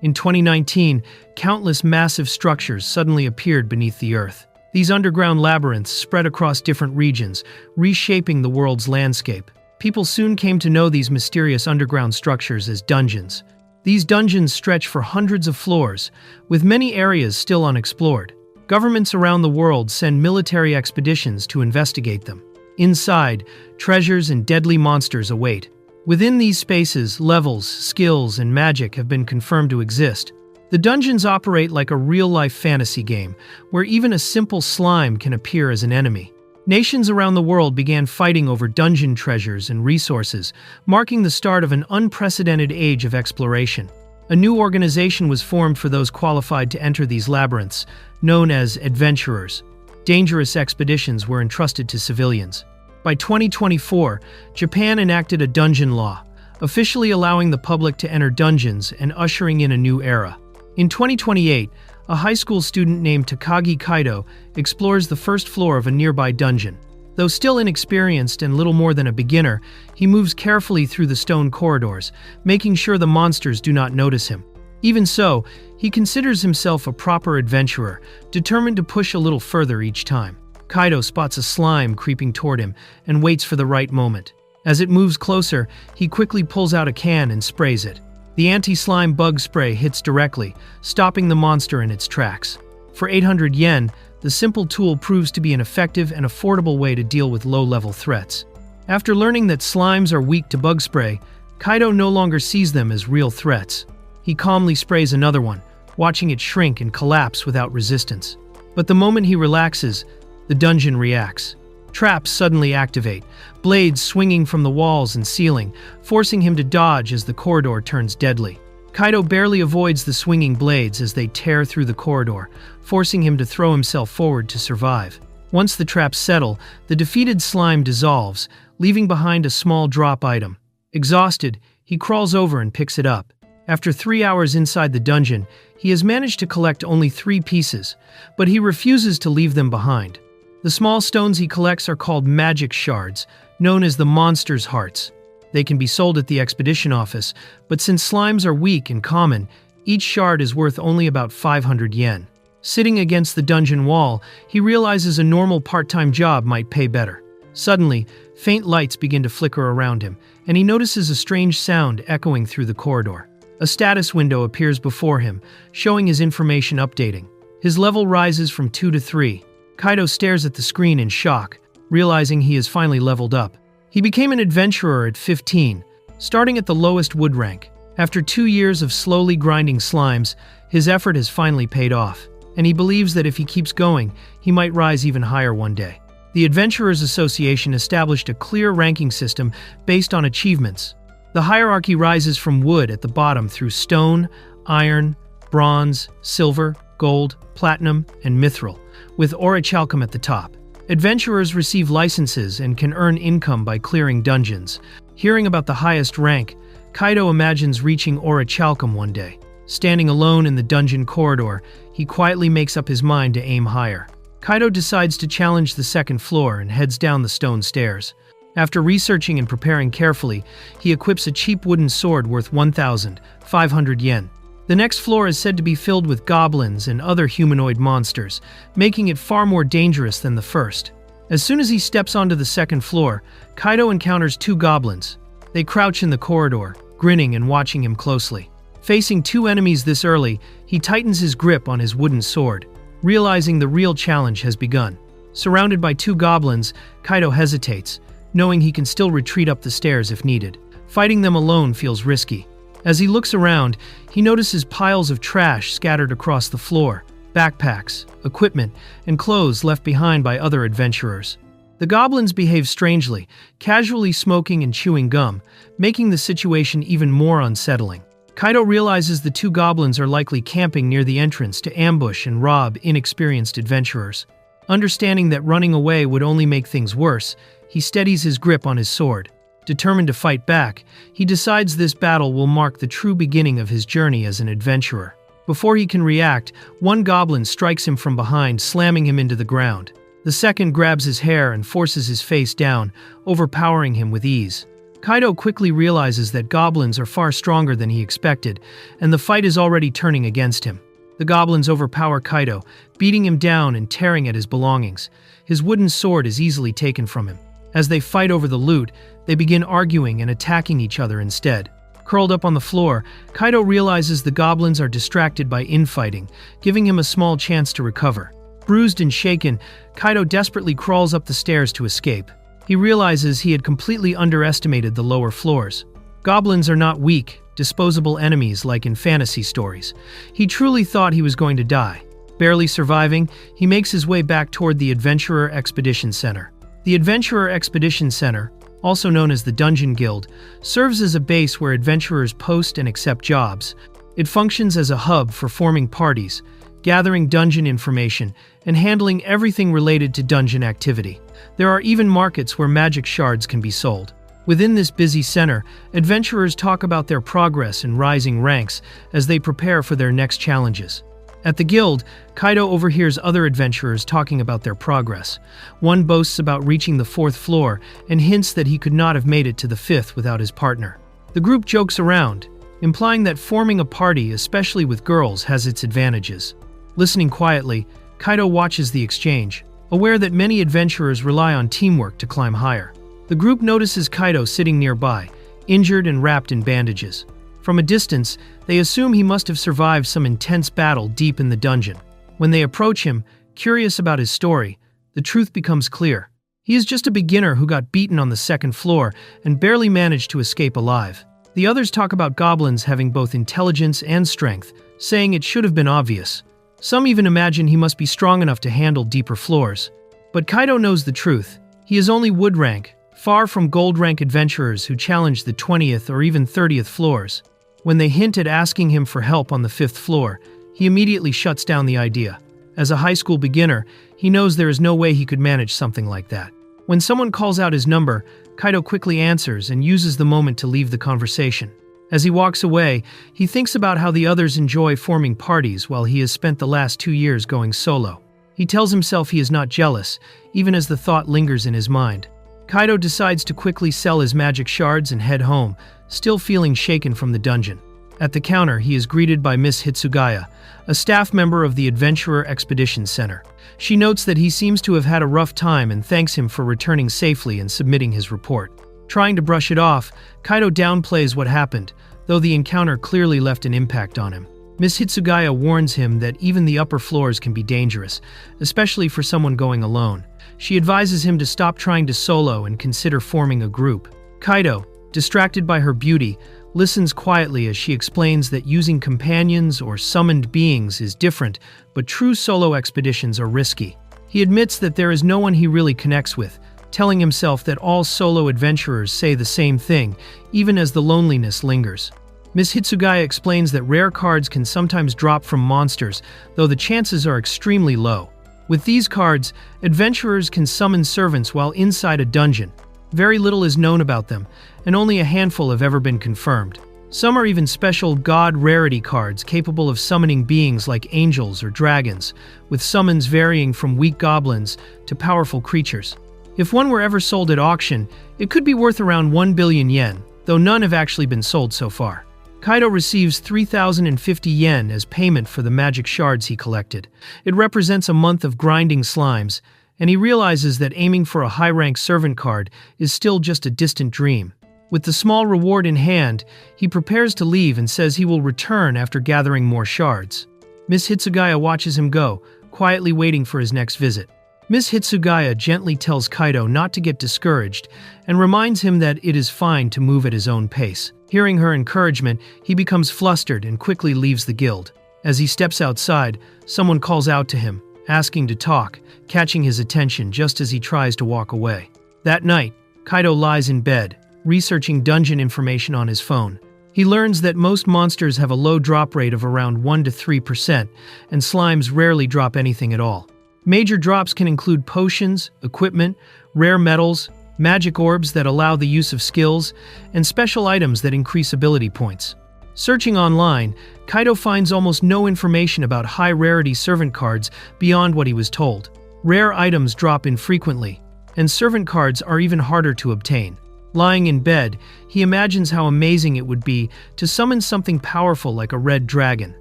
In 2019, countless massive structures suddenly appeared beneath the earth. These underground labyrinths spread across different regions, reshaping the world's landscape. People soon came to know these mysterious underground structures as dungeons. These dungeons stretch for hundreds of floors, with many areas still unexplored. Governments around the world send military expeditions to investigate them. Inside, treasures and deadly monsters await. Within these spaces, levels, skills, and magic have been confirmed to exist. The dungeons operate like a real-life fantasy game, where even a simple slime can appear as an enemy. Nations around the world began fighting over dungeon treasures and resources, marking the start of an unprecedented age of exploration. A new organization was formed for those qualified to enter these labyrinths, known as adventurers. Dangerous expeditions were entrusted to civilians. By 2024, Japan enacted a dungeon law, officially allowing the public to enter dungeons and ushering in a new era. In 2028, a high school student named Takagi Kaido explores the first floor of a nearby dungeon. Though still inexperienced and little more than a beginner, he moves carefully through the stone corridors, making sure the monsters do not notice him. Even so, he considers himself a proper adventurer, determined to push a little further each time. Kaido spots a slime creeping toward him and waits for the right moment. As it moves closer, he quickly pulls out a can and sprays it. The anti-slime bug spray hits directly, stopping the monster in its tracks. For 800 yen, the simple tool proves to be an effective and affordable way to deal with low-level threats. After learning that slimes are weak to bug spray, Kaido no longer sees them as real threats. He calmly sprays another one, watching it shrink and collapse without resistance. But the moment he relaxes, the dungeon reacts. Traps suddenly activate, blades swinging from the walls and ceiling, forcing him to dodge as the corridor turns deadly. Kaido barely avoids the swinging blades as they tear through the corridor, forcing him to throw himself forward to survive. Once the traps settle, the defeated slime dissolves, leaving behind a small drop item. Exhausted, he crawls over and picks it up. After 3 hours inside the dungeon, he has managed to collect only 3 pieces, but he refuses to leave them behind. The small stones he collects are called magic shards, known as the monster's hearts. They can be sold at the expedition office, but since slimes are weak and common, each shard is worth only about 500 yen. Sitting against the dungeon wall, he realizes a normal part-time job might pay better. Suddenly, faint lights begin to flicker around him, and he notices a strange sound echoing through the corridor. A status window appears before him, showing his information updating. His level rises from 2 to 3. Kaido stares at the screen in shock, realizing he has finally leveled up. He became an adventurer at 15, starting at the lowest wood rank. After 2 years of slowly grinding slimes, his effort has finally paid off, and he believes that if he keeps going, he might rise even higher one day. The Adventurers Association established a clear ranking system based on achievements. The hierarchy rises from wood at the bottom through stone, iron, bronze, silver, gold, platinum, and mithril, with orichalcum at the top. Adventurers receive licenses and can earn income by clearing dungeons. Hearing about the highest rank, Kaido imagines reaching orichalcum one day. Standing alone in the dungeon corridor, he quietly makes up his mind to aim higher. Kaido decides to challenge the second floor and heads down the stone stairs. After researching and preparing carefully, he equips a cheap wooden sword worth 1,500 yen. The next floor is said to be filled with goblins and other humanoid monsters, making it far more dangerous than the first. As soon as he steps onto the second floor, Kaido encounters 2 goblins. They crouch in the corridor, grinning and watching him closely. Facing 2 enemies this early, he tightens his grip on his wooden sword, realizing the real challenge has begun. Surrounded by 2 goblins, Kaido hesitates, knowing he can still retreat up the stairs if needed. Fighting them alone feels risky. As he looks around, he notices piles of trash scattered across the floor, backpacks, equipment, and clothes left behind by other adventurers. The goblins behave strangely, casually smoking and chewing gum, making the situation even more unsettling. Kaido realizes the 2 goblins are likely camping near the entrance to ambush and rob inexperienced adventurers. Understanding that running away would only make things worse, he steadies his grip on his sword. Determined to fight back, he decides this battle will mark the true beginning of his journey as an adventurer. Before he can react, 1 goblin strikes him from behind, slamming him into the ground. The second grabs his hair and forces his face down, overpowering him with ease. Kaido quickly realizes that goblins are far stronger than he expected, and the fight is already turning against him. The goblins overpower Kaido, beating him down and tearing at his belongings. His wooden sword is easily taken from him. As they fight over the loot, they begin arguing and attacking each other instead. Curled up on the floor, Kaido realizes the goblins are distracted by infighting, giving him a small chance to recover. Bruised and shaken, Kaido desperately crawls up the stairs to escape. He realizes he had completely underestimated the lower floors. Goblins are not weak, disposable enemies like in fantasy stories. He truly thought he was going to die. Barely surviving, he makes his way back toward the Adventurer Expedition Center. The Adventurer Expedition Center, also known as the Dungeon Guild, serves as a base where adventurers post and accept jobs. It functions as a hub for forming parties, gathering dungeon information, and handling everything related to dungeon activity. There are even markets where magic shards can be sold. Within this busy center, adventurers talk about their progress and rising ranks as they prepare for their next challenges. At the guild, Kaido overhears other adventurers talking about their progress. One boasts about reaching the 4th floor and hints that he could not have made it to the 5th without his partner. The group jokes around, implying that forming a party, especially with girls, has its advantages. Listening quietly, Kaido watches the exchange, aware that many adventurers rely on teamwork to climb higher. The group notices Kaido sitting nearby, injured and wrapped in bandages. From a distance, they assume he must have survived some intense battle deep in the dungeon. When they approach him, curious about his story, the truth becomes clear. He is just a beginner who got beaten on the 2nd floor and barely managed to escape alive. The others talk about goblins having both intelligence and strength, saying it should have been obvious. Some even imagine he must be strong enough to handle deeper floors. But Kaido knows the truth. He is only wood rank, far from gold rank adventurers who challenge the 20th or even 30th floors. When they hint at asking him for help on the 5th floor, he immediately shuts down the idea. As a high school beginner, he knows there is no way he could manage something like that. When someone calls out his number, Kaido quickly answers and uses the moment to leave the conversation. As he walks away, he thinks about how the others enjoy forming parties while he has spent the last 2 years going solo. He tells himself he is not jealous, even as the thought lingers in his mind. Kaido decides to quickly sell his magic shards and head home, still feeling shaken from the dungeon. At the counter, he is greeted by Miss Hitsugaya, a staff member of the Adventurer Expedition Center. She notes that he seems to have had a rough time and thanks him for returning safely and submitting his report. Trying to brush it off, Kaido downplays what happened, though the encounter clearly left an impact on him. Miss Hitsugaya warns him that even the upper floors can be dangerous, especially for someone going alone. She advises him to stop trying to solo and consider forming a group. Kaido, distracted by her beauty, listens quietly as she explains that using companions or summoned beings is different, but true solo expeditions are risky. He admits that there is no one he really connects with, telling himself that all solo adventurers say the same thing, even as the loneliness lingers. Miss Hitsugaya explains that rare cards can sometimes drop from monsters, though the chances are extremely low. With these cards, adventurers can summon servants while inside a dungeon. Very little is known about them, and only a handful have ever been confirmed. Some are even special god rarity cards capable of summoning beings like angels or dragons, with summons varying from weak goblins to powerful creatures. If one were ever sold at auction, it could be worth around 1 billion yen, though none have actually been sold so far. Kaido receives 3,050 yen as payment for the magic shards he collected. It represents a month of grinding slimes, and he realizes that aiming for a high-rank servant card is still just a distant dream. With the small reward in hand, he prepares to leave and says he will return after gathering more shards. Miss Hitsugaya watches him go, quietly waiting for his next visit. Miss Hitsugaya gently tells Kaido not to get discouraged and reminds him that it is fine to move at his own pace. Hearing her encouragement, he becomes flustered and quickly leaves the guild. As he steps outside, someone calls out to him, asking to talk, catching his attention just as he tries to walk away. That night, Kaido lies in bed, researching dungeon information on his phone. He learns that most monsters have a low drop rate of around 1 to 3%, and slimes rarely drop anything at all. Major drops can include potions, equipment, rare metals, magic orbs that allow the use of skills, and special items that increase ability points. Searching online, Kaido finds almost no information about high-rarity servant cards beyond what he was told. Rare items drop infrequently, and servant cards are even harder to obtain. Lying in bed, he imagines how amazing it would be to summon something powerful like a red dragon,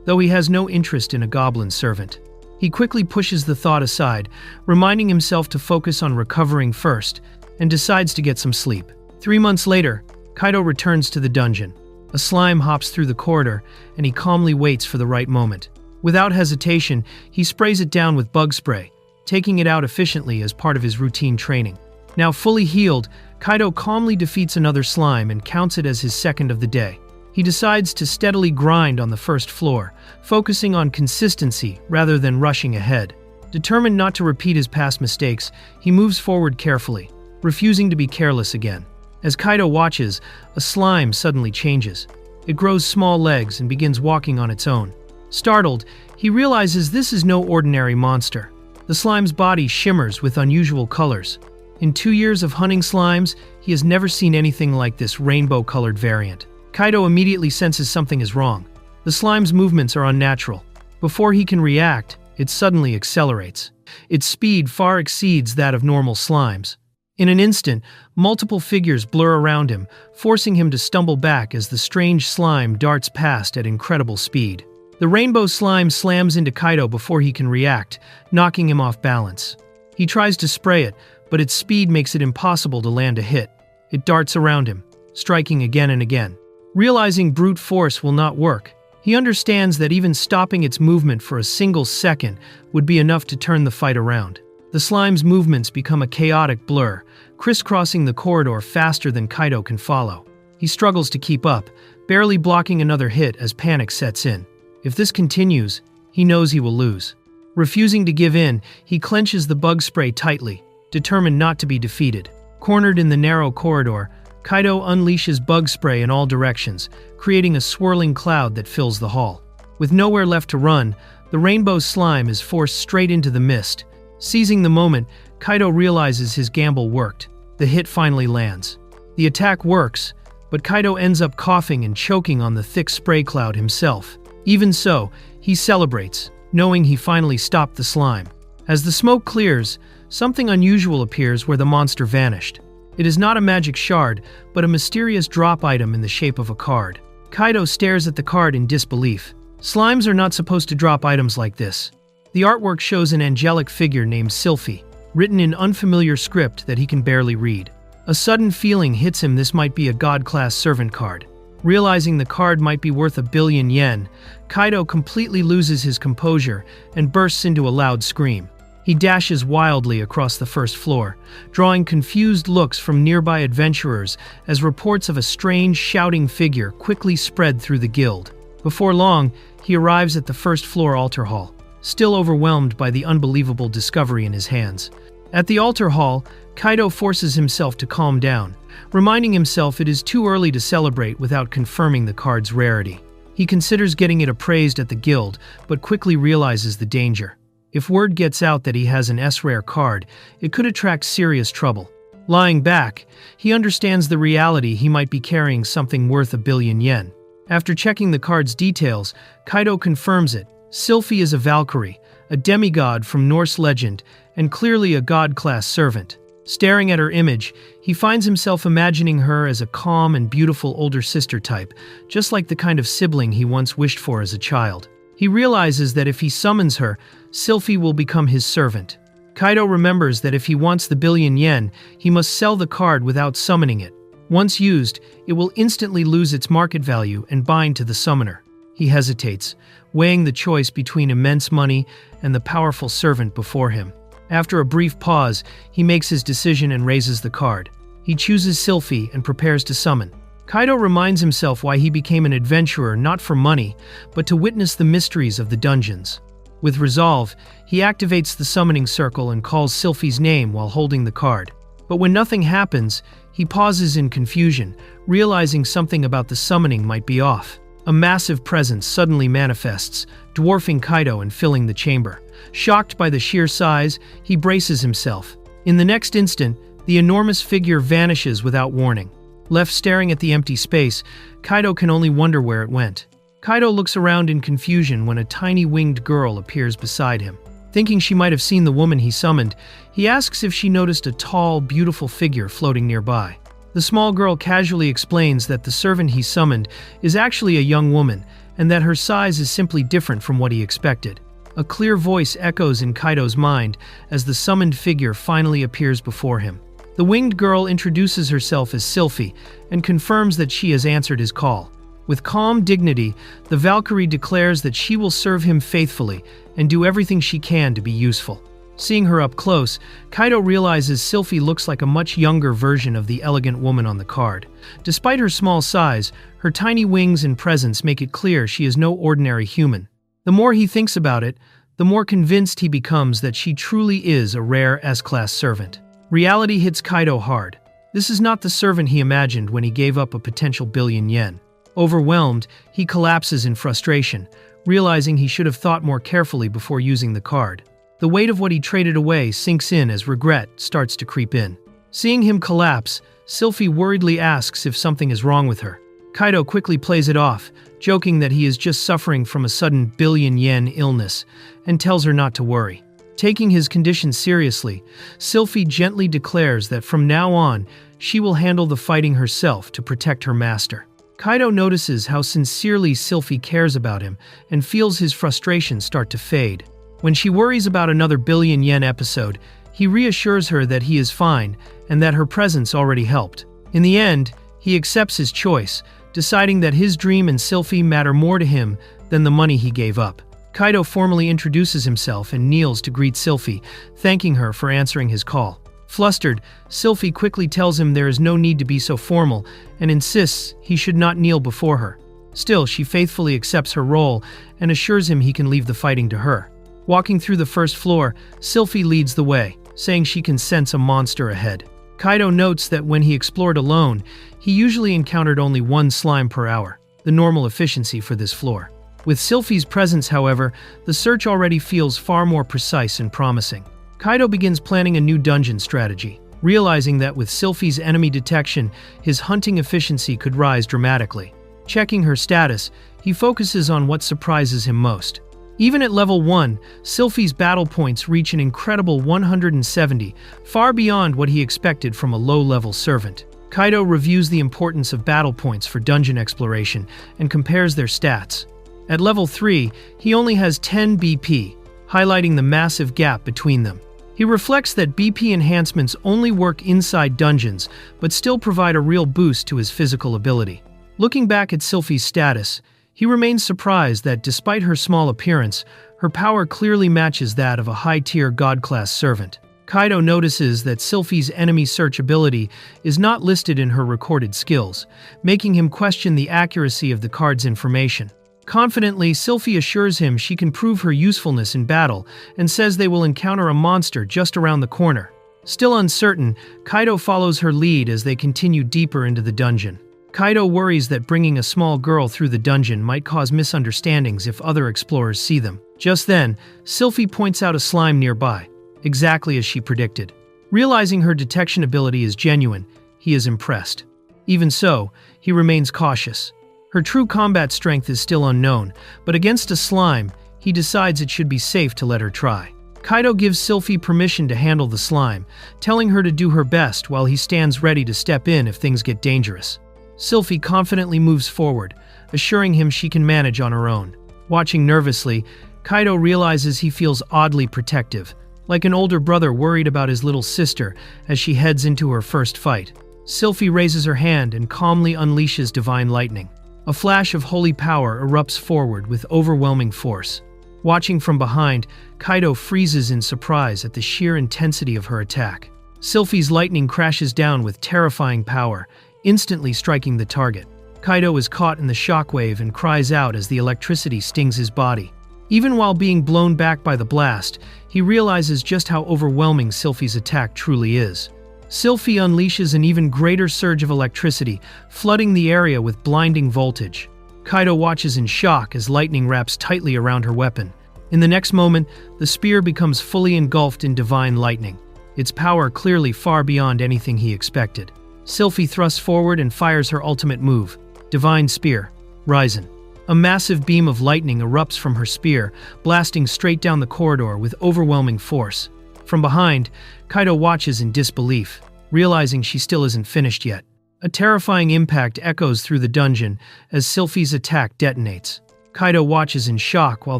though he has no interest in a goblin servant. He quickly pushes the thought aside, reminding himself to focus on recovering first, and decides to get some sleep. 3 months later, Kaido returns to the dungeon. A slime hops through the corridor, and he calmly waits for the right moment. Without hesitation, he sprays it down with bug spray, taking it out efficiently as part of his routine training. Now fully healed, Kaido calmly defeats another slime and counts it as his second of the day. He decides to steadily grind on the first floor, focusing on consistency rather than rushing ahead. Determined not to repeat his past mistakes, he moves forward carefully, refusing to be careless again. As Kaido watches, a slime suddenly changes. It grows small legs and begins walking on its own. Startled, he realizes this is no ordinary monster. The slime's body shimmers with unusual colors. In 2 years of hunting slimes, he has never seen anything like this rainbow-colored variant. Kaido immediately senses something is wrong. The slime's movements are unnatural. Before he can react, it suddenly accelerates. Its speed far exceeds that of normal slimes. In an instant, multiple figures blur around him, forcing him to stumble back as the strange slime darts past at incredible speed. The rainbow slime slams into Kaido before he can react, knocking him off balance. He tries to spray it, but its speed makes it impossible to land a hit. It darts around him, striking again and again. Realizing brute force will not work, he understands that even stopping its movement for a single second would be enough to turn the fight around. The slime's movements become a chaotic blur, crisscrossing the corridor faster than Kaido can follow. He struggles to keep up, barely blocking another hit as panic sets in. If this continues, he knows he will lose. Refusing to give in, he clenches the bug spray tightly, determined not to be defeated. Cornered in the narrow corridor, Kaido unleashes bug spray in all directions, creating a swirling cloud that fills the hall. With nowhere left to run, the rainbow slime is forced straight into the mist. Seizing the moment, Kaido realizes his gamble worked. The hit finally lands. The attack works, but Kaido ends up coughing and choking on the thick spray cloud himself. Even so, he celebrates, knowing he finally stopped the slime. As the smoke clears, something unusual appears where the monster vanished. It is not a magic shard, but a mysterious drop item in the shape of a card. Kaido stares at the card in disbelief. Slimes are not supposed to drop items like this. The artwork shows an angelic figure named Sylphie, written in unfamiliar script that he can barely read. A sudden feeling hits him this might be a god-class servant card. Realizing the card might be worth 1 billion yen, Kaido completely loses his composure and bursts into a loud scream. He dashes wildly across the first floor, drawing confused looks from nearby adventurers as reports of a strange shouting figure quickly spread through the guild. Before long, he arrives at the first floor altar hall, still overwhelmed by the unbelievable discovery in his hands. At the altar hall, Kaido forces himself to calm down, reminding himself it is too early to celebrate without confirming the card's rarity. He considers getting it appraised at the guild, but quickly realizes the danger. If word gets out that he has an S-rare card, it could attract serious trouble. Lying back, he understands the reality he might be carrying something worth 1 billion yen. After checking the card's details, Kaido confirms it. Sylphie is a Valkyrie, a demigod from Norse legend, and clearly a god-class servant. Staring at her image, he finds himself imagining her as a calm and beautiful older sister type, just like the kind of sibling he once wished for as a child. He realizes that if he summons her, Sylphie will become his servant. Kaido remembers that if he wants the 1 billion yen, he must sell the card without summoning it. Once used, it will instantly lose its market value and bind to the summoner. He hesitates, weighing the choice between immense money and the powerful servant before him. After a brief pause, he makes his decision and raises the card. He chooses Sylphie and prepares to summon. Kaido reminds himself why he became an adventurer not for money, but to witness the mysteries of the dungeons. With resolve, he activates the summoning circle and calls Sylphie's name while holding the card. But when nothing happens, he pauses in confusion, realizing something about the summoning might be off. A massive presence suddenly manifests, dwarfing Kaido and filling the chamber. Shocked by the sheer size, he braces himself. In the next instant, the enormous figure vanishes without warning. Left staring at the empty space, Kaido can only wonder where it went. Kaido looks around in confusion when a tiny winged girl appears beside him. Thinking she might have seen the woman he summoned, he asks if she noticed a tall, beautiful figure floating nearby. The small girl casually explains that the servant he summoned is actually a young woman, and that her size is simply different from what he expected. A clear voice echoes in Kaido's mind as the summoned figure finally appears before him. The winged girl introduces herself as Sylphie and confirms that she has answered his call. With calm dignity, the Valkyrie declares that she will serve him faithfully and do everything she can to be useful. Seeing her up close, Kaido realizes Sylphie looks like a much younger version of the elegant woman on the card. Despite her small size, her tiny wings and presence make it clear she is no ordinary human. The more he thinks about it, the more convinced he becomes that she truly is a rare S-class servant. Reality hits Kaido hard. This is not the servant he imagined when he gave up a potential billion yen. Overwhelmed, he collapses in frustration, realizing he should have thought more carefully before using the card. The weight of what he traded away sinks in as regret starts to creep in. Seeing him collapse, Sylphie worriedly asks if something is wrong with her. Kaido quickly plays it off, joking that he is just suffering from a sudden billion yen illness, and tells her not to worry. Taking his condition seriously, Sylphie gently declares that from now on, she will handle the fighting herself to protect her master. Kaido notices how sincerely Sylphie cares about him and feels his frustration start to fade. When she worries about another billion yen episode, he reassures her that he is fine and that her presence already helped. In the end, he accepts his choice, deciding that his dream and Sylphie matter more to him than the money he gave up. Kaido formally introduces himself and kneels to greet Sylphie, thanking her for answering his call. Flustered, Sylphie quickly tells him there is no need to be so formal and insists he should not kneel before her. Still, she faithfully accepts her role and assures him he can leave the fighting to her. Walking through the first floor, Sylphie leads the way, saying she can sense a monster ahead. Kaido notes that when he explored alone, he usually encountered only one slime per hour, the normal efficiency for this floor. With Sylphie's presence, however, the search already feels far more precise and promising. Kaido begins planning a new dungeon strategy, realizing that with Sylphie's enemy detection, his hunting efficiency could rise dramatically. Checking her status, he focuses on what surprises him most. Even at level 1, Sylphie's battle points reach an incredible 170, far beyond what he expected from a low-level servant. Kaido reviews the importance of battle points for dungeon exploration and compares their stats. At level 3, he only has 10 BP, highlighting the massive gap between them. He reflects that BP enhancements only work inside dungeons, but still provide a real boost to his physical ability. Looking back at Sylphie's status, he remains surprised that despite her small appearance, her power clearly matches that of a high-tier god-class servant. Kaido notices that Sylphie's enemy search ability is not listed in her recorded skills, making him question the accuracy of the card's information. Confidently, Sylphie assures him she can prove her usefulness in battle and says they will encounter a monster just around the corner. Still uncertain, Kaido follows her lead as they continue deeper into the dungeon. Kaido worries that bringing a small girl through the dungeon might cause misunderstandings if other explorers see them. Just then, Sylphie points out a slime nearby, exactly as she predicted. Realizing her detection ability is genuine, he is impressed. Even so, he remains cautious. Her true combat strength is still unknown, but against a slime, he decides it should be safe to let her try. Kaido gives Sylphie permission to handle the slime, telling her to do her best while he stands ready to step in if things get dangerous. Sylphie confidently moves forward, assuring him she can manage on her own. Watching nervously, Kaido realizes he feels oddly protective, like an older brother worried about his little sister as she heads into her first fight. Sylphie raises her hand and calmly unleashes divine lightning. A flash of holy power erupts forward with overwhelming force. Watching from behind, Kaido freezes in surprise at the sheer intensity of her attack. Sylphie's lightning crashes down with terrifying power, instantly striking the target. Kaido is caught in the shockwave and cries out as the electricity stings his body. Even while being blown back by the blast, he realizes just how overwhelming Sylphie's attack truly is. Sylphie unleashes an even greater surge of electricity, flooding the area with blinding voltage. Kaido watches in shock as lightning wraps tightly around her weapon. In the next moment, the spear becomes fully engulfed in divine lightning, its power clearly far beyond anything he expected. Sylphie thrusts forward and fires her ultimate move, Divine Spear, Risen. A massive beam of lightning erupts from her spear, blasting straight down the corridor with overwhelming force. From behind, Kaido watches in disbelief, realizing she still isn't finished yet. A terrifying impact echoes through the dungeon as Sylphie's attack detonates. Kaido watches in shock while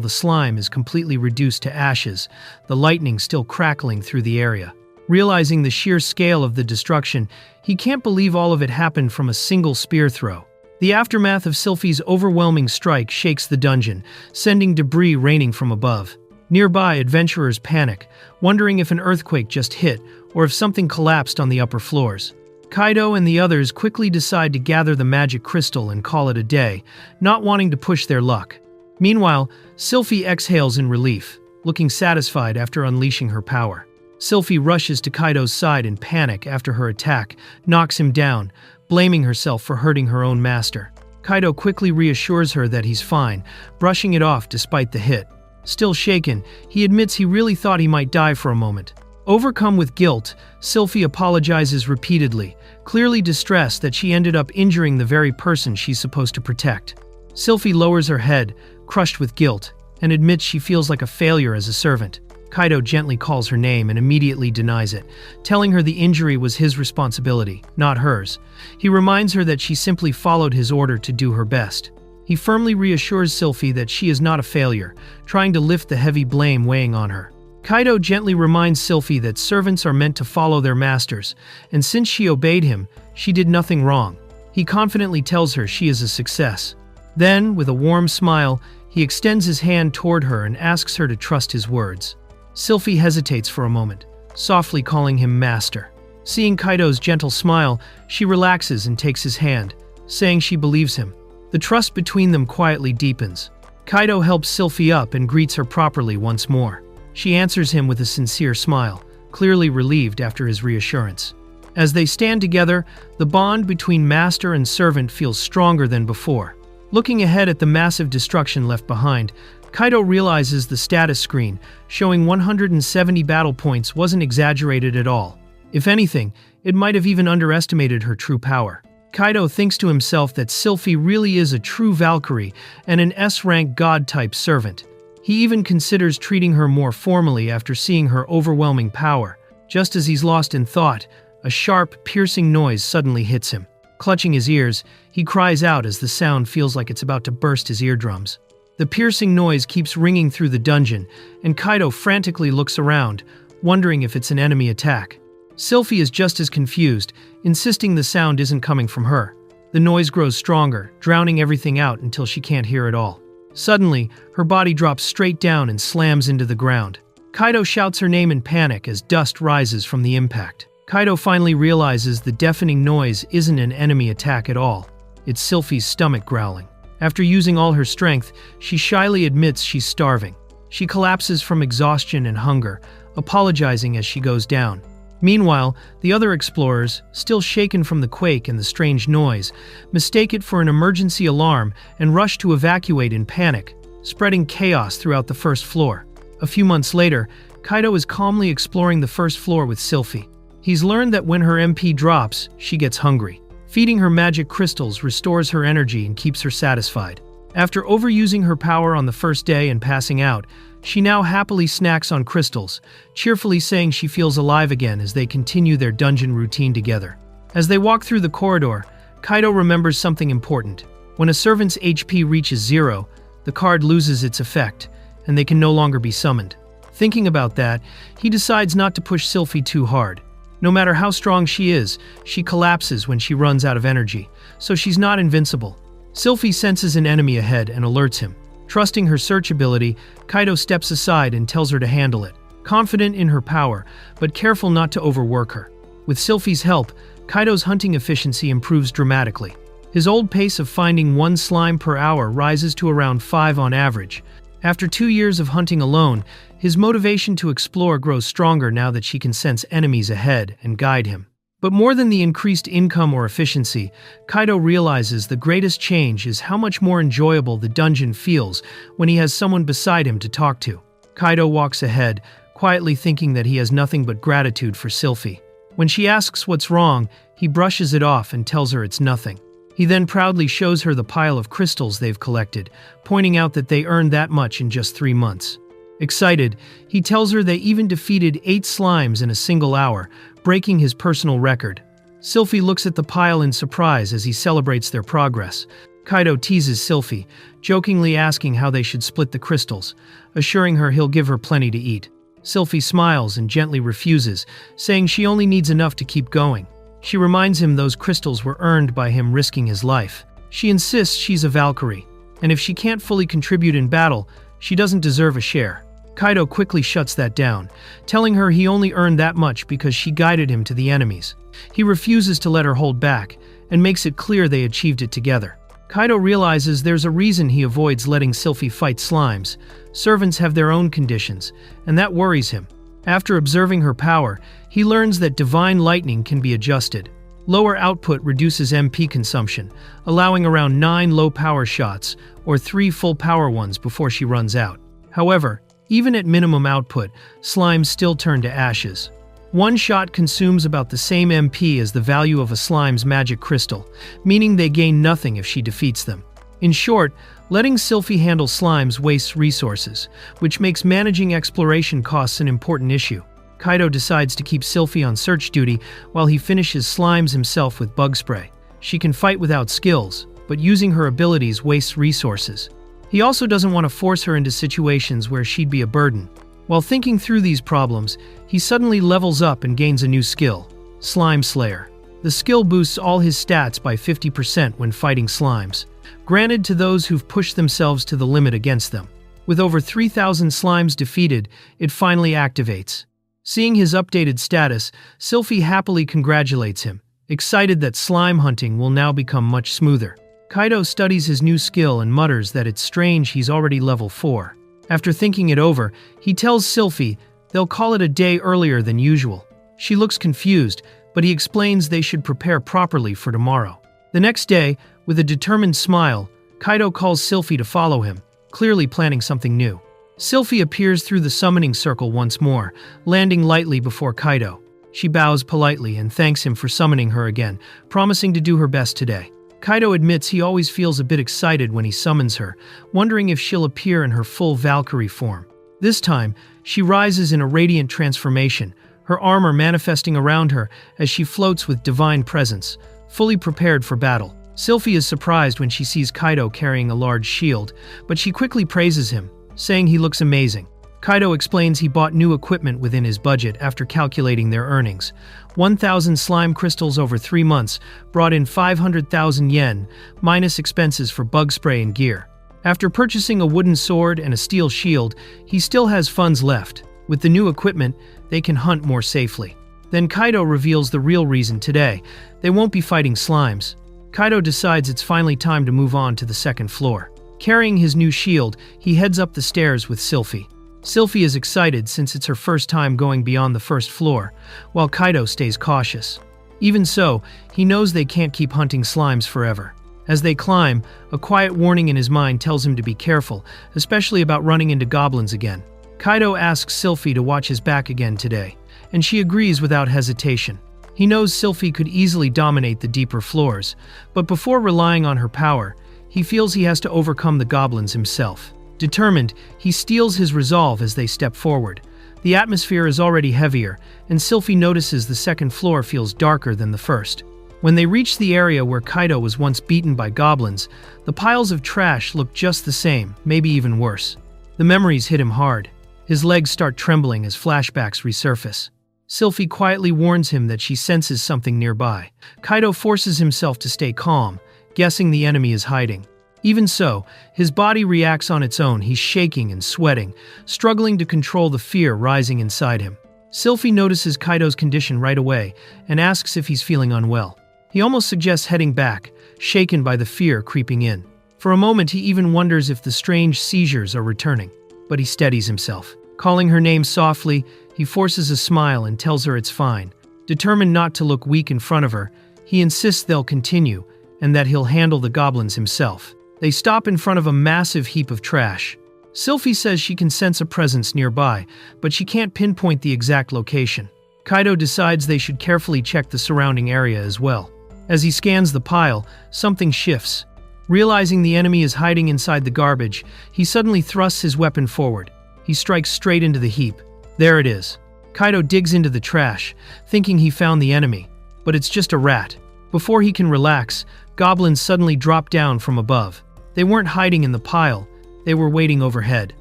the slime is completely reduced to ashes, the lightning still crackling through the area. Realizing the sheer scale of the destruction, he can't believe all of it happened from a single spear throw. The aftermath of Sylphie's overwhelming strike shakes the dungeon, sending debris raining from above. Nearby, adventurers panic, wondering if an earthquake just hit or if something collapsed on the upper floors. Kaido and the others quickly decide to gather the magic crystal and call it a day, not wanting to push their luck. Meanwhile, Sylphie exhales in relief, looking satisfied after unleashing her power. Sylphie rushes to Kaido's side in panic after her attack, knocks him down, blaming herself for hurting her own master. Kaido quickly reassures her that he's fine, brushing it off despite the hit. Still shaken, he admits he really thought he might die for a moment. Overcome with guilt, Sylphie apologizes repeatedly, clearly distressed that she ended up injuring the very person she's supposed to protect. Sylphie lowers her head, crushed with guilt, and admits she feels like a failure as a servant. Kaido gently calls her name and immediately denies it, telling her the injury was his responsibility, not hers. He reminds her that she simply followed his order to do her best. He firmly reassures Sylphie that she is not a failure, trying to lift the heavy blame weighing on her. Kaido gently reminds Sylphie that servants are meant to follow their masters, and since she obeyed him, she did nothing wrong. He confidently tells her she is a success. Then, with a warm smile, he extends his hand toward her and asks her to trust his words. Sylphie hesitates for a moment, softly calling him master. Seeing Kaido's gentle smile, she relaxes and takes his hand, saying she believes him. The trust between them quietly deepens. Kaido helps Sylphie up and greets her properly once more. She answers him with a sincere smile, clearly relieved after his reassurance. As they stand together, the bond between master and servant feels stronger than before. Looking ahead at the massive destruction left behind, Kaido realizes the status screen, showing 170 battle points, wasn't exaggerated at all. If anything, it might have even underestimated her true power. Kaido thinks to himself that Sylphie really is a true Valkyrie and an S-rank god-type servant. He even considers treating her more formally after seeing her overwhelming power. Just as he's lost in thought, a sharp, piercing noise suddenly hits him. Clutching his ears, he cries out as the sound feels like it's about to burst his eardrums. The piercing noise keeps ringing through the dungeon, and Kaido frantically looks around, wondering if it's an enemy attack. Sylphie is just as confused, insisting the sound isn't coming from her. The noise grows stronger, drowning everything out until she can't hear it all. Suddenly, her body drops straight down and slams into the ground. Kaido shouts her name in panic as dust rises from the impact. Kaido finally realizes the deafening noise isn't an enemy attack at all. It's Sylphie's stomach growling. After using all her strength, she shyly admits she's starving. She collapses from exhaustion and hunger, apologizing as she goes down. Meanwhile, the other explorers, still shaken from the quake and the strange noise, mistake it for an emergency alarm and rush to evacuate in panic, spreading chaos throughout the first floor. A few months later, Kaido is calmly exploring the first floor with Sylphie. He's learned that when her MP drops, she gets hungry. Feeding her magic crystals restores her energy and keeps her satisfied. After overusing her power on the first day and passing out, she now happily snacks on crystals, cheerfully saying she feels alive again as they continue their dungeon routine together. As they walk through the corridor, Kaido remembers something important. When a servant's HP reaches 0, the card loses its effect, and they can no longer be summoned. Thinking about that, he decides not to push Sylphie too hard. No matter how strong she is, she collapses when she runs out of energy, so she's not invincible. Sylphie senses an enemy ahead and alerts him. Trusting her search ability, Kaido steps aside and tells her to handle it, confident in her power, but careful not to overwork her. With Sylphie's help, Kaido's hunting efficiency improves dramatically. His old pace of finding 1 slime per hour rises to around 5 on average. After 2 years of hunting alone, his motivation to explore grows stronger now that she can sense enemies ahead and guide him. But more than the increased income or efficiency, Kaido realizes the greatest change is how much more enjoyable the dungeon feels when he has someone beside him to talk to. Kaido walks ahead, quietly thinking that he has nothing but gratitude for Sylphie. When she asks what's wrong, he brushes it off and tells her it's nothing. He then proudly shows her the pile of crystals they've collected, pointing out that they earned that much in just 3 months. Excited, he tells her they even defeated 8 slimes in a single hour, breaking his personal record. Sylphie looks at the pile in surprise as he celebrates their progress. Kaido teases Sylphie, jokingly asking how they should split the crystals, assuring her he'll give her plenty to eat. Sylphie smiles and gently refuses, saying she only needs enough to keep going. She reminds him those crystals were earned by him risking his life. She insists she's a Valkyrie, and if she can't fully contribute in battle, she doesn't deserve a share. Kaido quickly shuts that down, telling her he only earned that much because she guided him to the enemies. He refuses to let her hold back, and makes it clear they achieved it together. Kaido realizes there's a reason he avoids letting Sylphie fight slimes. Servants have their own conditions, and that worries him. After observing her power, he learns that divine lightning can be adjusted. Lower output reduces MP consumption, allowing around 9 low-power shots, or 3 full-power ones before she runs out. However, even at minimum output, slimes still turn to ashes. One shot consumes about the same MP as the value of a slime's magic crystal, meaning they gain nothing if she defeats them. In short, letting Sylphie handle slimes wastes resources, which makes managing exploration costs an important issue. Kaido decides to keep Sylphie on search duty while he finishes slimes himself with bug spray. She can fight without skills, but using her abilities wastes resources. He also doesn't want to force her into situations where she'd be a burden. While thinking through these problems, he suddenly levels up and gains a new skill, Slime Slayer. The skill boosts all his stats by 50% when fighting slimes, granted to those who've pushed themselves to the limit against them. With over 3,000 slimes defeated, it finally activates. Seeing his updated status, Sylphie happily congratulates him, excited that slime hunting will now become much smoother. Kaido studies his new skill and mutters that it's strange he's already level 4. After thinking it over, he tells Sylphie they'll call it a day earlier than usual. She looks confused, but he explains they should prepare properly for tomorrow. The next day, with a determined smile, Kaido calls Sylphie to follow him, clearly planning something new. Sylphie appears through the summoning circle once more, landing lightly before Kaido. She bows politely and thanks him for summoning her again, promising to do her best today. Kaido admits he always feels a bit excited when he summons her, wondering if she'll appear in her full Valkyrie form. This time, she rises in a radiant transformation, her armor manifesting around her as she floats with divine presence, fully prepared for battle. Sylphie is surprised when she sees Kaido carrying a large shield, but she quickly praises him, saying he looks amazing. Kaido explains he bought new equipment within his budget after calculating their earnings. 1,000 slime crystals over 3 months brought in 500,000 yen, minus expenses for bug spray and gear. After purchasing a wooden sword and a steel shield, he still has funds left. With the new equipment, they can hunt more safely. Then Kaido reveals the real reason today. They won't be fighting slimes. Kaido decides it's finally time to move on to the second floor. Carrying his new shield, he heads up the stairs with Sylphie. Sylphie is excited since it's her first time going beyond the first floor, while Kaido stays cautious. Even so, he knows they can't keep hunting slimes forever. As they climb, a quiet warning in his mind tells him to be careful, especially about running into goblins again. Kaido asks Sylphie to watch his back again today, and she agrees without hesitation. He knows Sylphie could easily dominate the deeper floors, but before relying on her power, he feels he has to overcome the goblins himself. Determined, he steels his resolve as they step forward. The atmosphere is already heavier, and Sylphie notices the second floor feels darker than the first. When they reach the area where Kaido was once beaten by goblins, the piles of trash look just the same, maybe even worse. The memories hit him hard. His legs start trembling as flashbacks resurface. Sylphie quietly warns him that she senses something nearby. Kaido forces himself to stay calm, guessing the enemy is hiding. Even so, his body reacts on its own. He's shaking and sweating, struggling to control the fear rising inside him. Sylphie notices Kaido's condition right away and asks if he's feeling unwell. He almost suggests heading back, shaken by the fear creeping in. For a moment, he even wonders if the strange seizures are returning, but he steadies himself. Calling her name softly, he forces a smile and tells her it's fine. Determined not to look weak in front of her, he insists they'll continue and that he'll handle the goblins himself. They stop in front of a massive heap of trash. Sylphie says she can sense a presence nearby, but she can't pinpoint the exact location. Kaido decides they should carefully check the surrounding area as well. As he scans the pile, something shifts. Realizing the enemy is hiding inside the garbage, he suddenly thrusts his weapon forward. He strikes straight into the heap. There it is. Kaido digs into the trash, thinking he found the enemy. but it's just a rat. Before he can relax, goblins suddenly drop down from above. They weren't hiding in the pile, they were waiting overhead.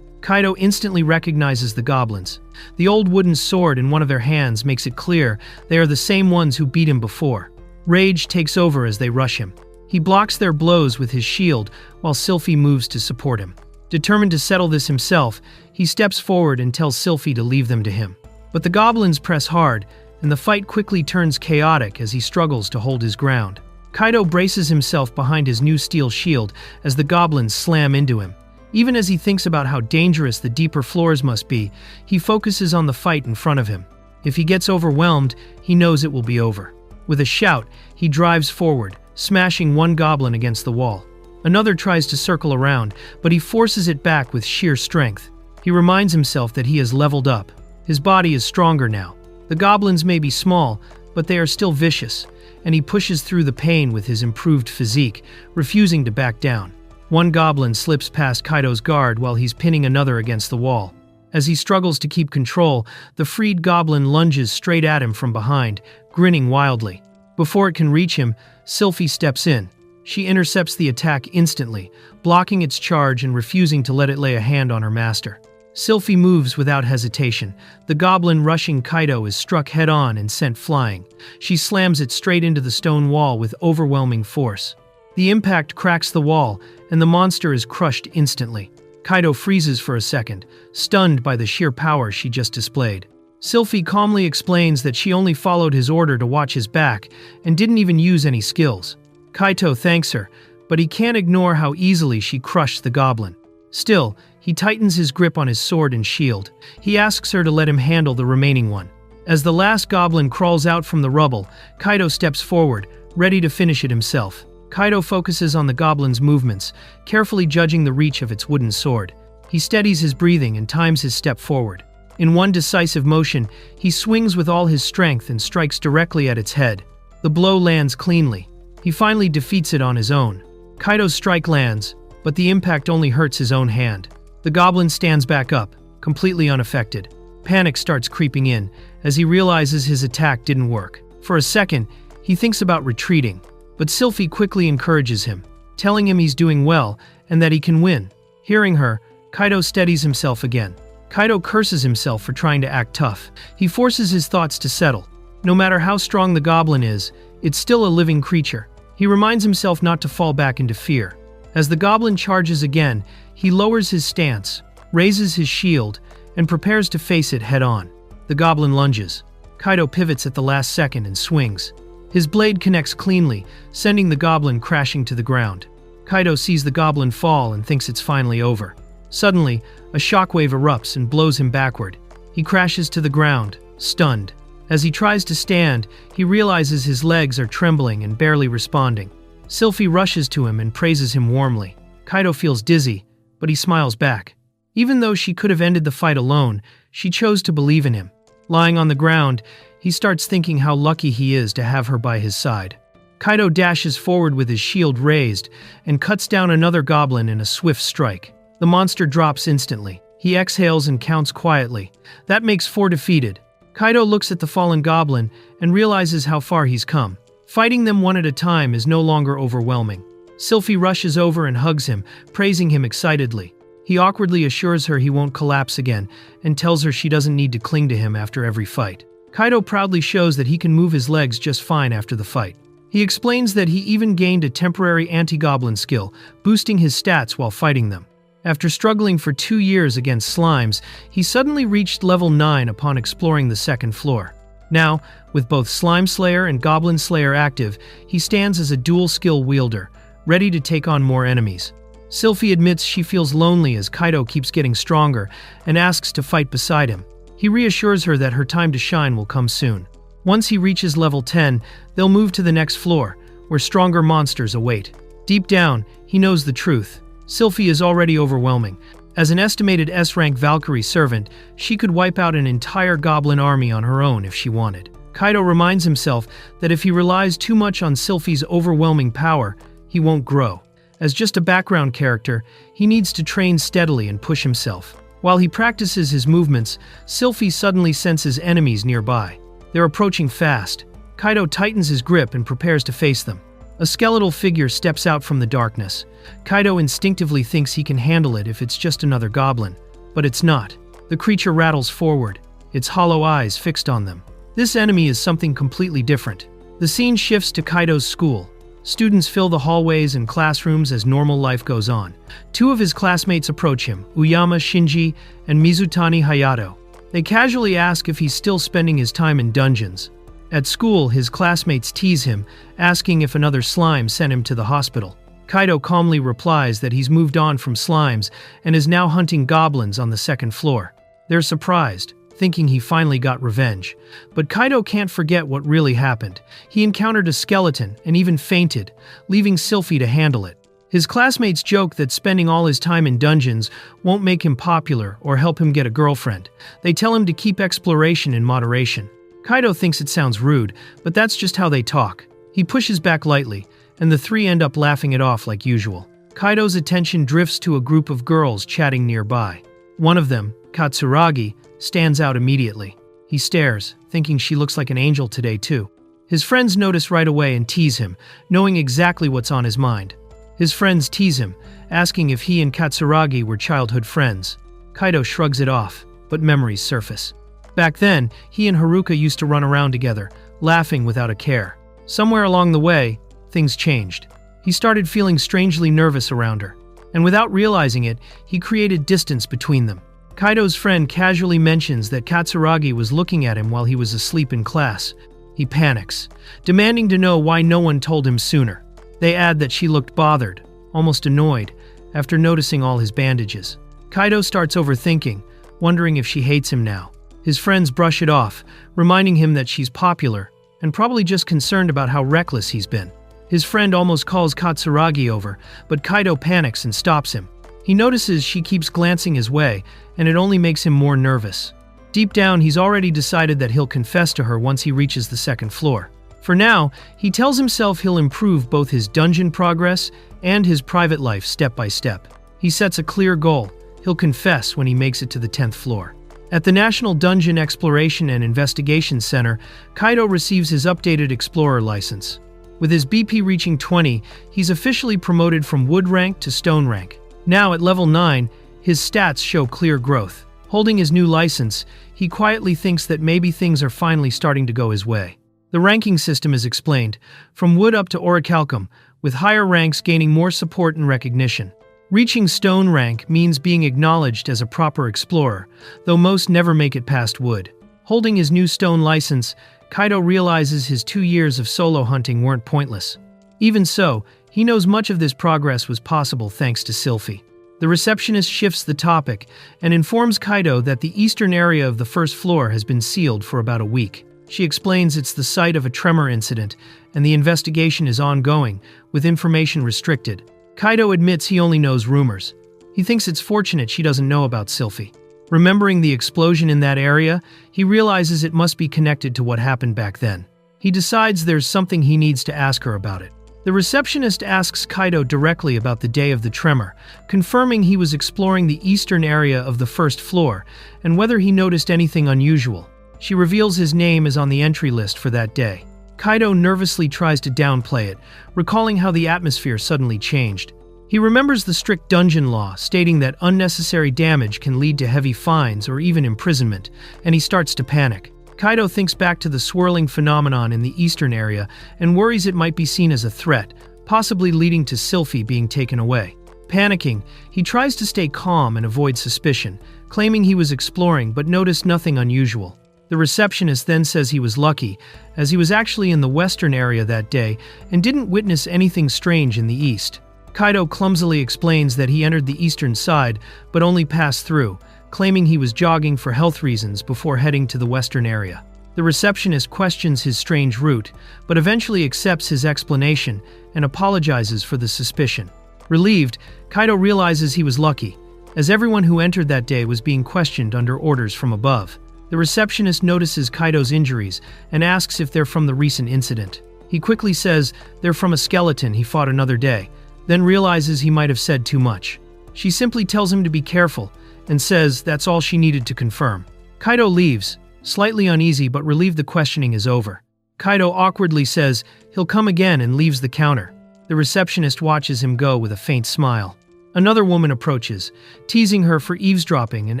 Kaido instantly recognizes the goblins. The old wooden sword in one of their hands makes it clear they are the same ones who beat him before. Rage takes over as they rush him. He blocks their blows with his shield while Sylphie moves to support him. Determined to settle this himself, he steps forward and tells Sylphie to leave them to him. But the goblins press hard, and the fight quickly turns chaotic as he struggles to hold his ground. Kaido braces himself behind his new steel shield as the goblins slam into him. Even as he thinks about how dangerous the deeper floors must be, he focuses on the fight in front of him. If he gets overwhelmed, he knows it will be over. With a shout, he drives forward, smashing one goblin against the wall. Another tries to circle around, but he forces it back with sheer strength. He reminds himself that he has leveled up. His body is stronger now. The goblins may be small, but they are still vicious, and he pushes through the pain with his improved physique, refusing to back down. One goblin slips past Kaido's guard while he's pinning another against the wall. As he struggles to keep control, the freed goblin lunges straight at him from behind, grinning wildly. Before it can reach him, Sylphie steps in. She intercepts the attack instantly, blocking its charge and refusing to let it lay a hand on her master. Sylphie moves without hesitation. The goblin rushing Kaido is struck head-on and sent flying. She slams it straight into the stone wall with overwhelming force. The impact cracks the wall, and the monster is crushed instantly. Kaido freezes for a second, stunned by the sheer power she just displayed. Sylphie calmly explains that she only followed his order to watch his back and didn't even use any skills. Kaido thanks her, but he can't ignore how easily she crushed the goblin. Still, he tightens his grip on his sword and shield. He asks her to let him handle the remaining one. As the last goblin crawls out from the rubble, Kaido steps forward, ready to finish it himself. Kaido focuses on the goblin's movements, carefully judging the reach of its wooden sword. He steadies his breathing and times his step forward. In one decisive motion, he swings with all his strength and strikes directly at its head. The blow lands cleanly. He finally defeats it on his own. Kaido's strike lands, but the impact only hurts his own hand. The goblin stands back up, completely unaffected. Panic starts creeping in as he realizes his attack didn't work. For a second, he thinks about retreating, but Sylphie quickly encourages him, telling him he's doing well and that he can win. Hearing her, Kaido steadies himself again. Kaido curses himself for trying to act tough. He forces his thoughts to settle. No matter how strong the goblin is, it's still a living creature. He reminds himself not to fall back into fear. As the goblin charges again, he lowers his stance, raises his shield, and prepares to face it head-on. The goblin lunges. Kaido pivots at the last second and swings. His blade connects cleanly, sending the goblin crashing to the ground. Kaido sees the goblin fall and thinks it's finally over. Suddenly, a shockwave erupts and blows him backward. He crashes to the ground, stunned. As he tries to stand, he realizes his legs are trembling and barely responding. Sylphie rushes to him and praises him warmly. Kaido feels dizzy, but he smiles back. Even though she could have ended the fight alone, she chose to believe in him. Lying on the ground, he starts thinking how lucky he is to have her by his side. Kaido dashes forward with his shield raised and cuts down another goblin in a swift strike. The monster drops instantly. He exhales and counts quietly. That makes 4 defeated. Kaido looks at the fallen goblin and realizes how far he's come. Fighting them one at a time is no longer overwhelming. Sylphie rushes over and hugs him, praising him excitedly. He awkwardly assures her he won't collapse again and tells her she doesn't need to cling to him after every fight. Kaido proudly shows that he can move his legs just fine after the fight. He explains that he even gained a temporary anti-goblin skill, boosting his stats while fighting them. After struggling for 2 years against slimes, he suddenly reached level 9 upon exploring the second floor. Now, with both Slime Slayer and Goblin Slayer active, he stands as a dual skill wielder, ready to take on more enemies. Sylphie admits she feels lonely as Kaido keeps getting stronger and asks to fight beside him. He reassures her that her time to shine will come soon. Once he reaches level 10, they'll move to the next floor, where stronger monsters await. Deep down, he knows the truth. Sylphie is already overwhelming. As an estimated S-rank Valkyrie servant, she could wipe out an entire goblin army on her own if she wanted. Kaido reminds himself that if he relies too much on Sylphie's overwhelming power, he won't grow. As just a background character, he needs to train steadily and push himself. While he practices his movements, Sylphie suddenly senses enemies nearby. They're approaching fast. Kaido tightens his grip and prepares to face them. A skeletal figure steps out from the darkness. Kaido instinctively thinks he can handle it if it's just another goblin, but it's not. The creature rattles forward, its hollow eyes fixed on them. This enemy is something completely different. The scene shifts to Kaido's school. Students fill the hallways and classrooms as normal life goes on. Two of his classmates approach him, Uyama Shinji and Mizutani Hayato. They casually ask if he's still spending his time in dungeons. At school, his classmates tease him, asking if another slime sent him to the hospital. Kaido calmly replies that he's moved on from slimes and is now hunting goblins on the second floor. They're surprised, thinking he finally got revenge. But Kaido can't forget what really happened. He encountered a skeleton and even fainted, leaving Sylphie to handle it. His classmates joke that spending all his time in dungeons won't make him popular or help him get a girlfriend. They tell him to keep exploration in moderation. Kaido thinks it sounds rude, but that's just how they talk. He pushes back lightly, and the three end up laughing it off like usual. Kaido's attention drifts to a group of girls chatting nearby. One of them, Katsuragi, stands out immediately. He stares, thinking she looks like an angel today too. His friends notice right away and tease him, knowing exactly what's on his mind. His friends tease him, asking if he and Katsuragi were childhood friends. Kaido shrugs it off, but memories surface. Back then, he and Haruka used to run around together, laughing without a care. Somewhere along the way, things changed. He started feeling strangely nervous around her, and without realizing it, he created distance between them. Kaido's friend casually mentions that Katsuragi was looking at him while he was asleep in class. He panics, demanding to know why no one told him sooner. They add that she looked bothered, almost annoyed, after noticing all his bandages. Kaido starts overthinking, wondering if she hates him now. His friends brush it off, reminding him that she's popular, and probably just concerned about how reckless he's been. His friend almost calls Katsuragi over, but Kaido panics and stops him. He notices she keeps glancing his way, and it only makes him more nervous. Deep down, he's already decided that he'll confess to her once he reaches the second floor. For now, he tells himself he'll improve both his dungeon progress and his private life step by step. He sets a clear goal. He'll confess when he makes it to the 10th floor. At the National Dungeon Exploration and Investigation Center, Kaido receives his updated Explorer license. With his BP reaching 20, he's officially promoted from Wood rank to Stone rank. Now at level 9, his stats show clear growth. Holding his new license, he quietly thinks that maybe things are finally starting to go his way. The ranking system is explained, from Wood up to Orichalcum, with higher ranks gaining more support and recognition. Reaching Stone rank means being acknowledged as a proper explorer, though most never make it past Wood. Holding his new Stone license, Kaido realizes his 2 years of solo hunting weren't pointless. Even so, he knows much of this progress was possible thanks to Sylphie. The receptionist shifts the topic and informs Kaido that the eastern area of the first floor has been sealed for about a week. She explains it's the site of a tremor incident, and the investigation is ongoing, with information restricted. Kaido admits he only knows rumors. He thinks it's fortunate she doesn't know about Sylphie. Remembering the explosion in that area, he realizes it must be connected to what happened back then. He decides there's something he needs to ask her about it. The receptionist asks Kaido directly about the day of the tremor, confirming he was exploring the eastern area of the first floor and whether he noticed anything unusual. She reveals his name is on the entry list for that day. Kaido nervously tries to downplay it, recalling how the atmosphere suddenly changed. He remembers the strict dungeon law, stating that unnecessary damage can lead to heavy fines or even imprisonment, and he starts to panic. Kaido thinks back to the swirling phenomenon in the eastern area and worries it might be seen as a threat, possibly leading to Sylphie being taken away. Panicking, he tries to stay calm and avoid suspicion, claiming he was exploring but noticed nothing unusual. The receptionist then says he was lucky, as he was actually in the western area that day and didn't witness anything strange in the east. Kaido clumsily explains that he entered the eastern side but only passed through, claiming he was jogging for health reasons before heading to the western area. The receptionist questions his strange route, but eventually accepts his explanation and apologizes for the suspicion. Relieved, Kaido realizes he was lucky, as everyone who entered that day was being questioned under orders from above. The receptionist notices Kaido's injuries and asks if they're from the recent incident. He quickly says they're from a skeleton he fought another day, then realizes he might have said too much. She simply tells him to be careful and says that's all she needed to confirm. Kaido leaves, slightly uneasy but relieved the questioning is over. Kaido awkwardly says he'll come again and leaves the counter. The receptionist watches him go with a faint smile. Another woman approaches, teasing her for eavesdropping and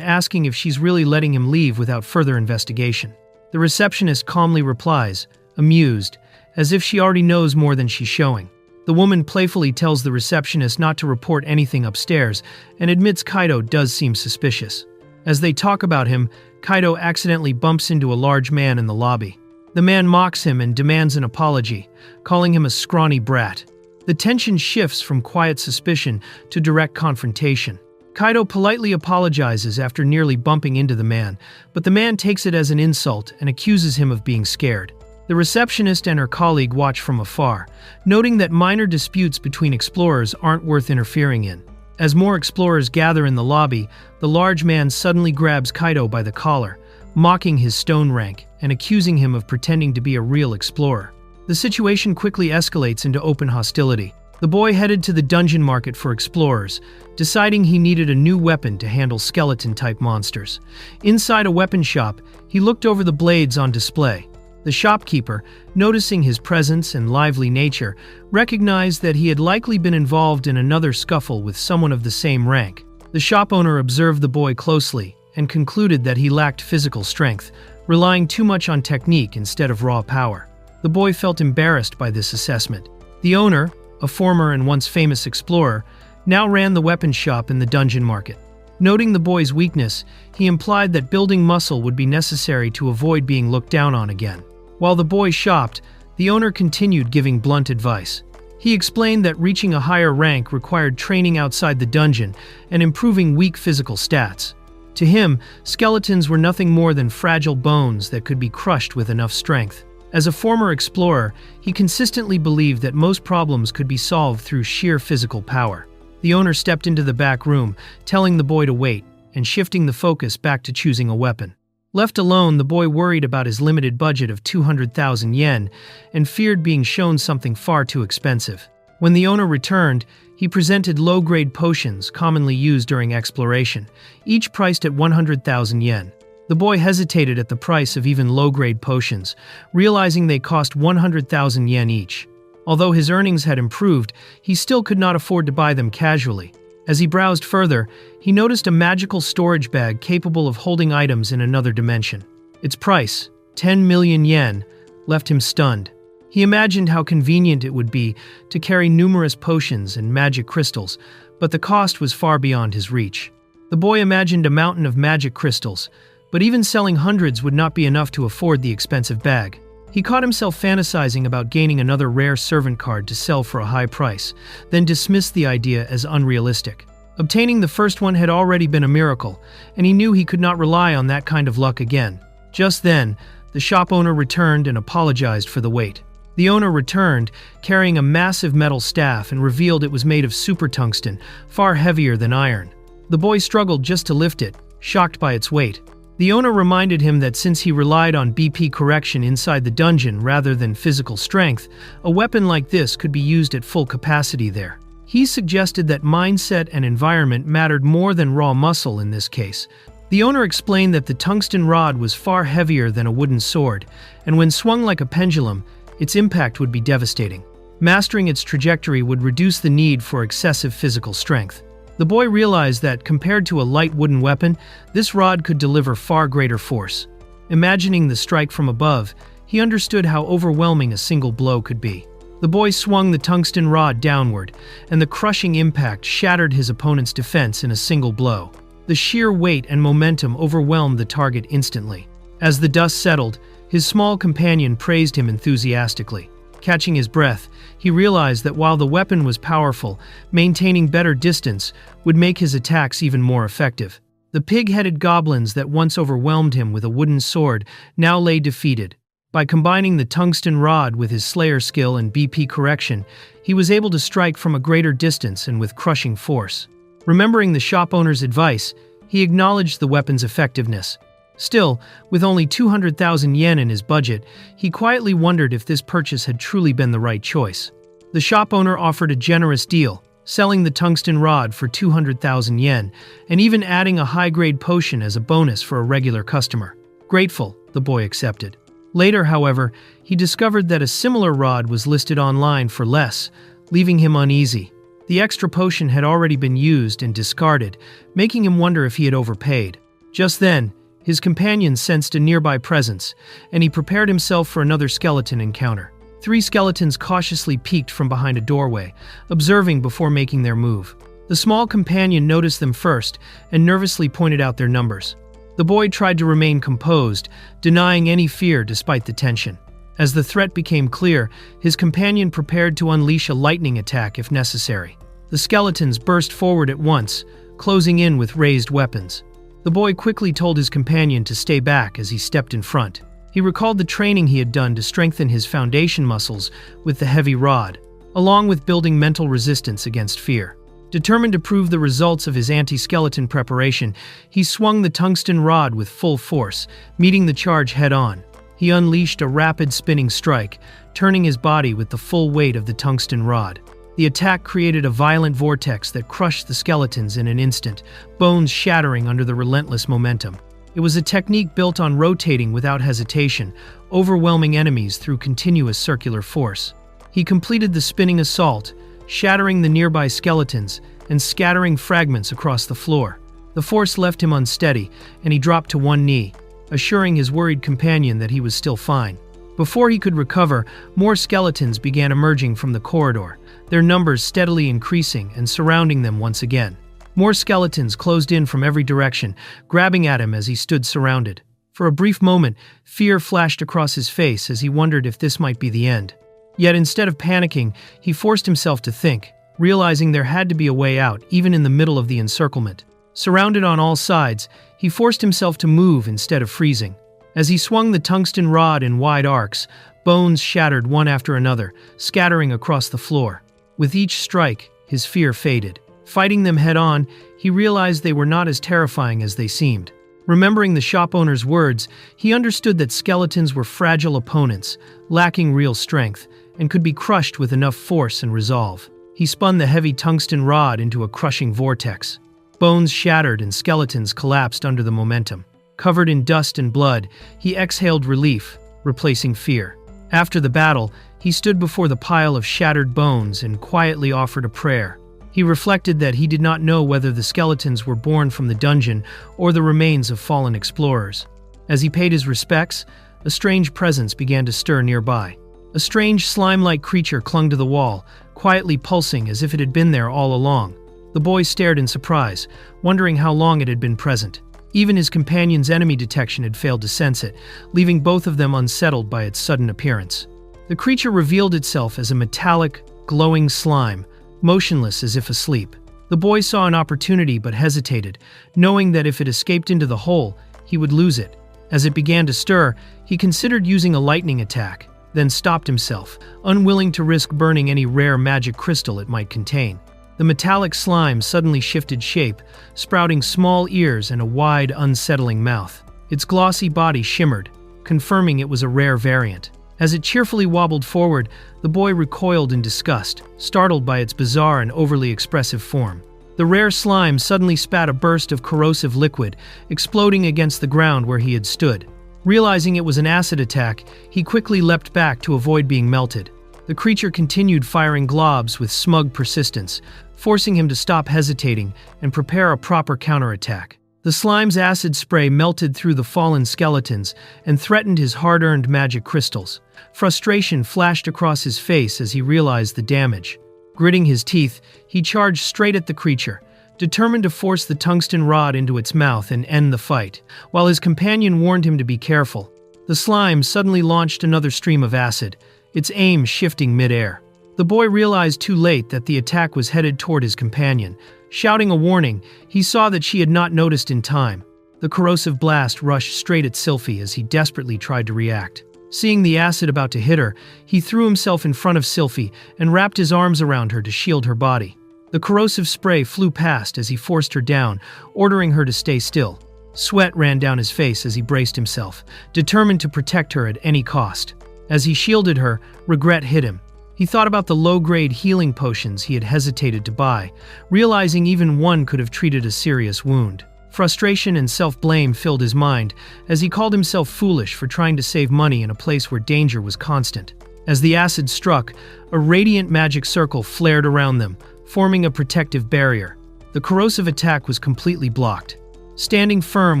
asking if she's really letting him leave without further investigation. The receptionist calmly replies, amused, as if she already knows more than she's showing. The woman playfully tells the receptionist not to report anything upstairs and admits Kaido does seem suspicious. As they talk about him, Kaido accidentally bumps into a large man in the lobby. The man mocks him and demands an apology, calling him a scrawny brat. The tension shifts from quiet suspicion to direct confrontation. Kaido politely apologizes after nearly bumping into the man, but the man takes it as an insult and accuses him of being scared. The receptionist and her colleague watch from afar, noting that minor disputes between explorers aren't worth interfering in. As more explorers gather in the lobby, the large man suddenly grabs Kaido by the collar, mocking his stone rank and accusing him of pretending to be a real explorer. The situation quickly escalates into open hostility. The boy headed to the dungeon market for explorers, deciding he needed a new weapon to handle skeleton-type monsters. Inside a weapon shop, he looked over the blades on display. The shopkeeper, noticing his presence and lively nature, recognized that he had likely been involved in another scuffle with someone of the same rank. The shop owner observed the boy closely and concluded that he lacked physical strength, relying too much on technique instead of raw power. The boy felt embarrassed by this assessment. The owner, a former and once famous explorer, now ran the weapon shop in the dungeon market. Noting the boy's weakness, he implied that building muscle would be necessary to avoid being looked down on again. While the boy shopped, the owner continued giving blunt advice. He explained that reaching a higher rank required training outside the dungeon and improving weak physical stats. To him, skeletons were nothing more than fragile bones that could be crushed with enough strength. As a former explorer, he consistently believed that most problems could be solved through sheer physical power. The owner stepped into the back room, telling the boy to wait, and shifting the focus back to choosing a weapon. Left alone, the boy worried about his limited budget of 200,000 yen and feared being shown something far too expensive. When the owner returned, he presented low-grade potions commonly used during exploration, each priced at 100,000 yen. The boy hesitated at the price of even low-grade potions, realizing they cost 100,000 yen each. Although his earnings had improved, he still could not afford to buy them casually. As he browsed further, he noticed a magical storage bag capable of holding items in another dimension. Its price, 10 million yen, left him stunned. He imagined how convenient it would be to carry numerous potions and magic crystals, but the cost was far beyond his reach. The boy imagined a mountain of magic crystals, but even selling hundreds would not be enough to afford the expensive bag. He caught himself fantasizing about gaining another rare servant card to sell for a high price, then dismissed the idea as unrealistic. Obtaining the first one had already been a miracle, and he knew he could not rely on that kind of luck again. Just then, the shop owner returned and apologized for the wait. The owner returned, carrying a massive metal staff, and revealed it was made of super tungsten, far heavier than iron. The boy struggled just to lift it, shocked by its weight. The owner reminded him that since he relied on BP correction inside the dungeon rather than physical strength, a weapon like this could be used at full capacity there. He suggested that mindset and environment mattered more than raw muscle in this case. The owner explained that the tungsten rod was far heavier than a wooden sword, and when swung like a pendulum, its impact would be devastating. Mastering its trajectory would reduce the need for excessive physical strength. The boy realized that, compared to a light wooden weapon, this rod could deliver far greater force. Imagining the strike from above, he understood how overwhelming a single blow could be. The boy swung the tungsten rod downward, and the crushing impact shattered his opponent's defense in a single blow. The sheer weight and momentum overwhelmed the target instantly. As the dust settled, his small companion praised him enthusiastically. Catching his breath, he realized that while the weapon was powerful, maintaining better distance would make his attacks even more effective. The pig-headed goblins that once overwhelmed him with a wooden sword now lay defeated. By combining the tungsten rod with his slayer skill and BP correction, he was able to strike from a greater distance and with crushing force. Remembering the shop owner's advice, he acknowledged the weapon's effectiveness. Still, with only 200,000 yen in his budget, he quietly wondered if this purchase had truly been the right choice. The shop owner offered a generous deal, selling the tungsten rod for 200,000 yen, and even adding a high-grade potion as a bonus for a regular customer. Grateful, the boy accepted. Later, however, he discovered that a similar rod was listed online for less, leaving him uneasy. The extra potion had already been used and discarded, making him wonder if he had overpaid. Just then, his companion sensed a nearby presence, and he prepared himself for another skeleton encounter. 3 skeletons cautiously peeked from behind a doorway, observing before making their move. The small companion noticed them first and nervously pointed out their numbers. The boy tried to remain composed, denying any fear despite the tension. As the threat became clear, his companion prepared to unleash a lightning attack if necessary. The skeletons burst forward at once, closing in with raised weapons. The boy quickly told his companion to stay back as he stepped in front. He recalled the training he had done to strengthen his foundation muscles with the heavy rod, along with building mental resistance against fear. Determined to prove the results of his anti-skeleton preparation, he swung the tungsten rod with full force, meeting the charge head-on. He unleashed a rapid spinning strike, turning his body with the full weight of the tungsten rod. The attack created a violent vortex that crushed the skeletons in an instant, bones shattering under the relentless momentum. It was a technique built on rotating without hesitation, overwhelming enemies through continuous circular force. He completed the spinning assault, shattering the nearby skeletons and scattering fragments across the floor. The force left him unsteady, and he dropped to one knee, assuring his worried companion that he was still fine. Before he could recover, more skeletons began emerging from the corridor, their numbers steadily increasing and surrounding them once again. More skeletons closed in from every direction, grabbing at him as he stood surrounded. For a brief moment, fear flashed across his face as he wondered if this might be the end. Yet instead of panicking, he forced himself to think, realizing there had to be a way out, even in the middle of the encirclement. Surrounded on all sides, he forced himself to move instead of freezing. As he swung the tungsten rod in wide arcs, bones shattered one after another, scattering across the floor. With each strike, his fear faded. Fighting them head-on, he realized they were not as terrifying as they seemed. Remembering the shop owner's words, he understood that skeletons were fragile opponents, lacking real strength, and could be crushed with enough force and resolve. He spun the heavy tungsten rod into a crushing vortex. Bones shattered and skeletons collapsed under the momentum. Covered in dust and blood, he exhaled relief, replacing fear. After the battle, he stood before the pile of shattered bones and quietly offered a prayer. He reflected that he did not know whether the skeletons were born from the dungeon or the remains of fallen explorers. As he paid his respects, a strange presence began to stir nearby. A strange slime-like creature clung to the wall, quietly pulsing as if it had been there all along. The boy stared in surprise, wondering how long it had been present. Even his companion's enemy detection had failed to sense it, leaving both of them unsettled by its sudden appearance. The creature revealed itself as a metallic, glowing slime, motionless as if asleep. The boy saw an opportunity but hesitated, knowing that if it escaped into the hole, he would lose it. As it began to stir, he considered using a lightning attack, then stopped himself, unwilling to risk burning any rare magic crystal it might contain. The metallic slime suddenly shifted shape, sprouting small ears and a wide, unsettling mouth. Its glossy body shimmered, confirming it was a rare variant. As it cheerfully wobbled forward, the boy recoiled in disgust, startled by its bizarre and overly expressive form. The rare slime suddenly spat a burst of corrosive liquid, exploding against the ground where he had stood. Realizing it was an acid attack, he quickly leapt back to avoid being melted. The creature continued firing globs with smug persistence, forcing him to stop hesitating and prepare a proper counterattack. The slime's acid spray melted through the fallen skeletons and threatened his hard-earned magic crystals. Frustration flashed across his face as he realized the damage. Gritting his teeth, he charged straight at the creature, determined to force the tungsten rod into its mouth and end the fight. While his companion warned him to be careful, the slime suddenly launched another stream of acid, its aim shifting mid-air. The boy realized too late that the attack was headed toward his companion. Shouting a warning, he saw that she had not noticed in time. The corrosive blast rushed straight at Sylphie as he desperately tried to react. Seeing the acid about to hit her, he threw himself in front of Sylphie and wrapped his arms around her to shield her body. The corrosive spray flew past as he forced her down, ordering her to stay still. Sweat ran down his face as he braced himself, determined to protect her at any cost. As he shielded her, regret hit him. He thought about the low-grade healing potions he had hesitated to buy, realizing even one could have treated a serious wound. Frustration and self-blame filled his mind as he called himself foolish for trying to save money in a place where danger was constant. As the acid struck, a radiant magic circle flared around them, forming a protective barrier. The corrosive attack was completely blocked. Standing firm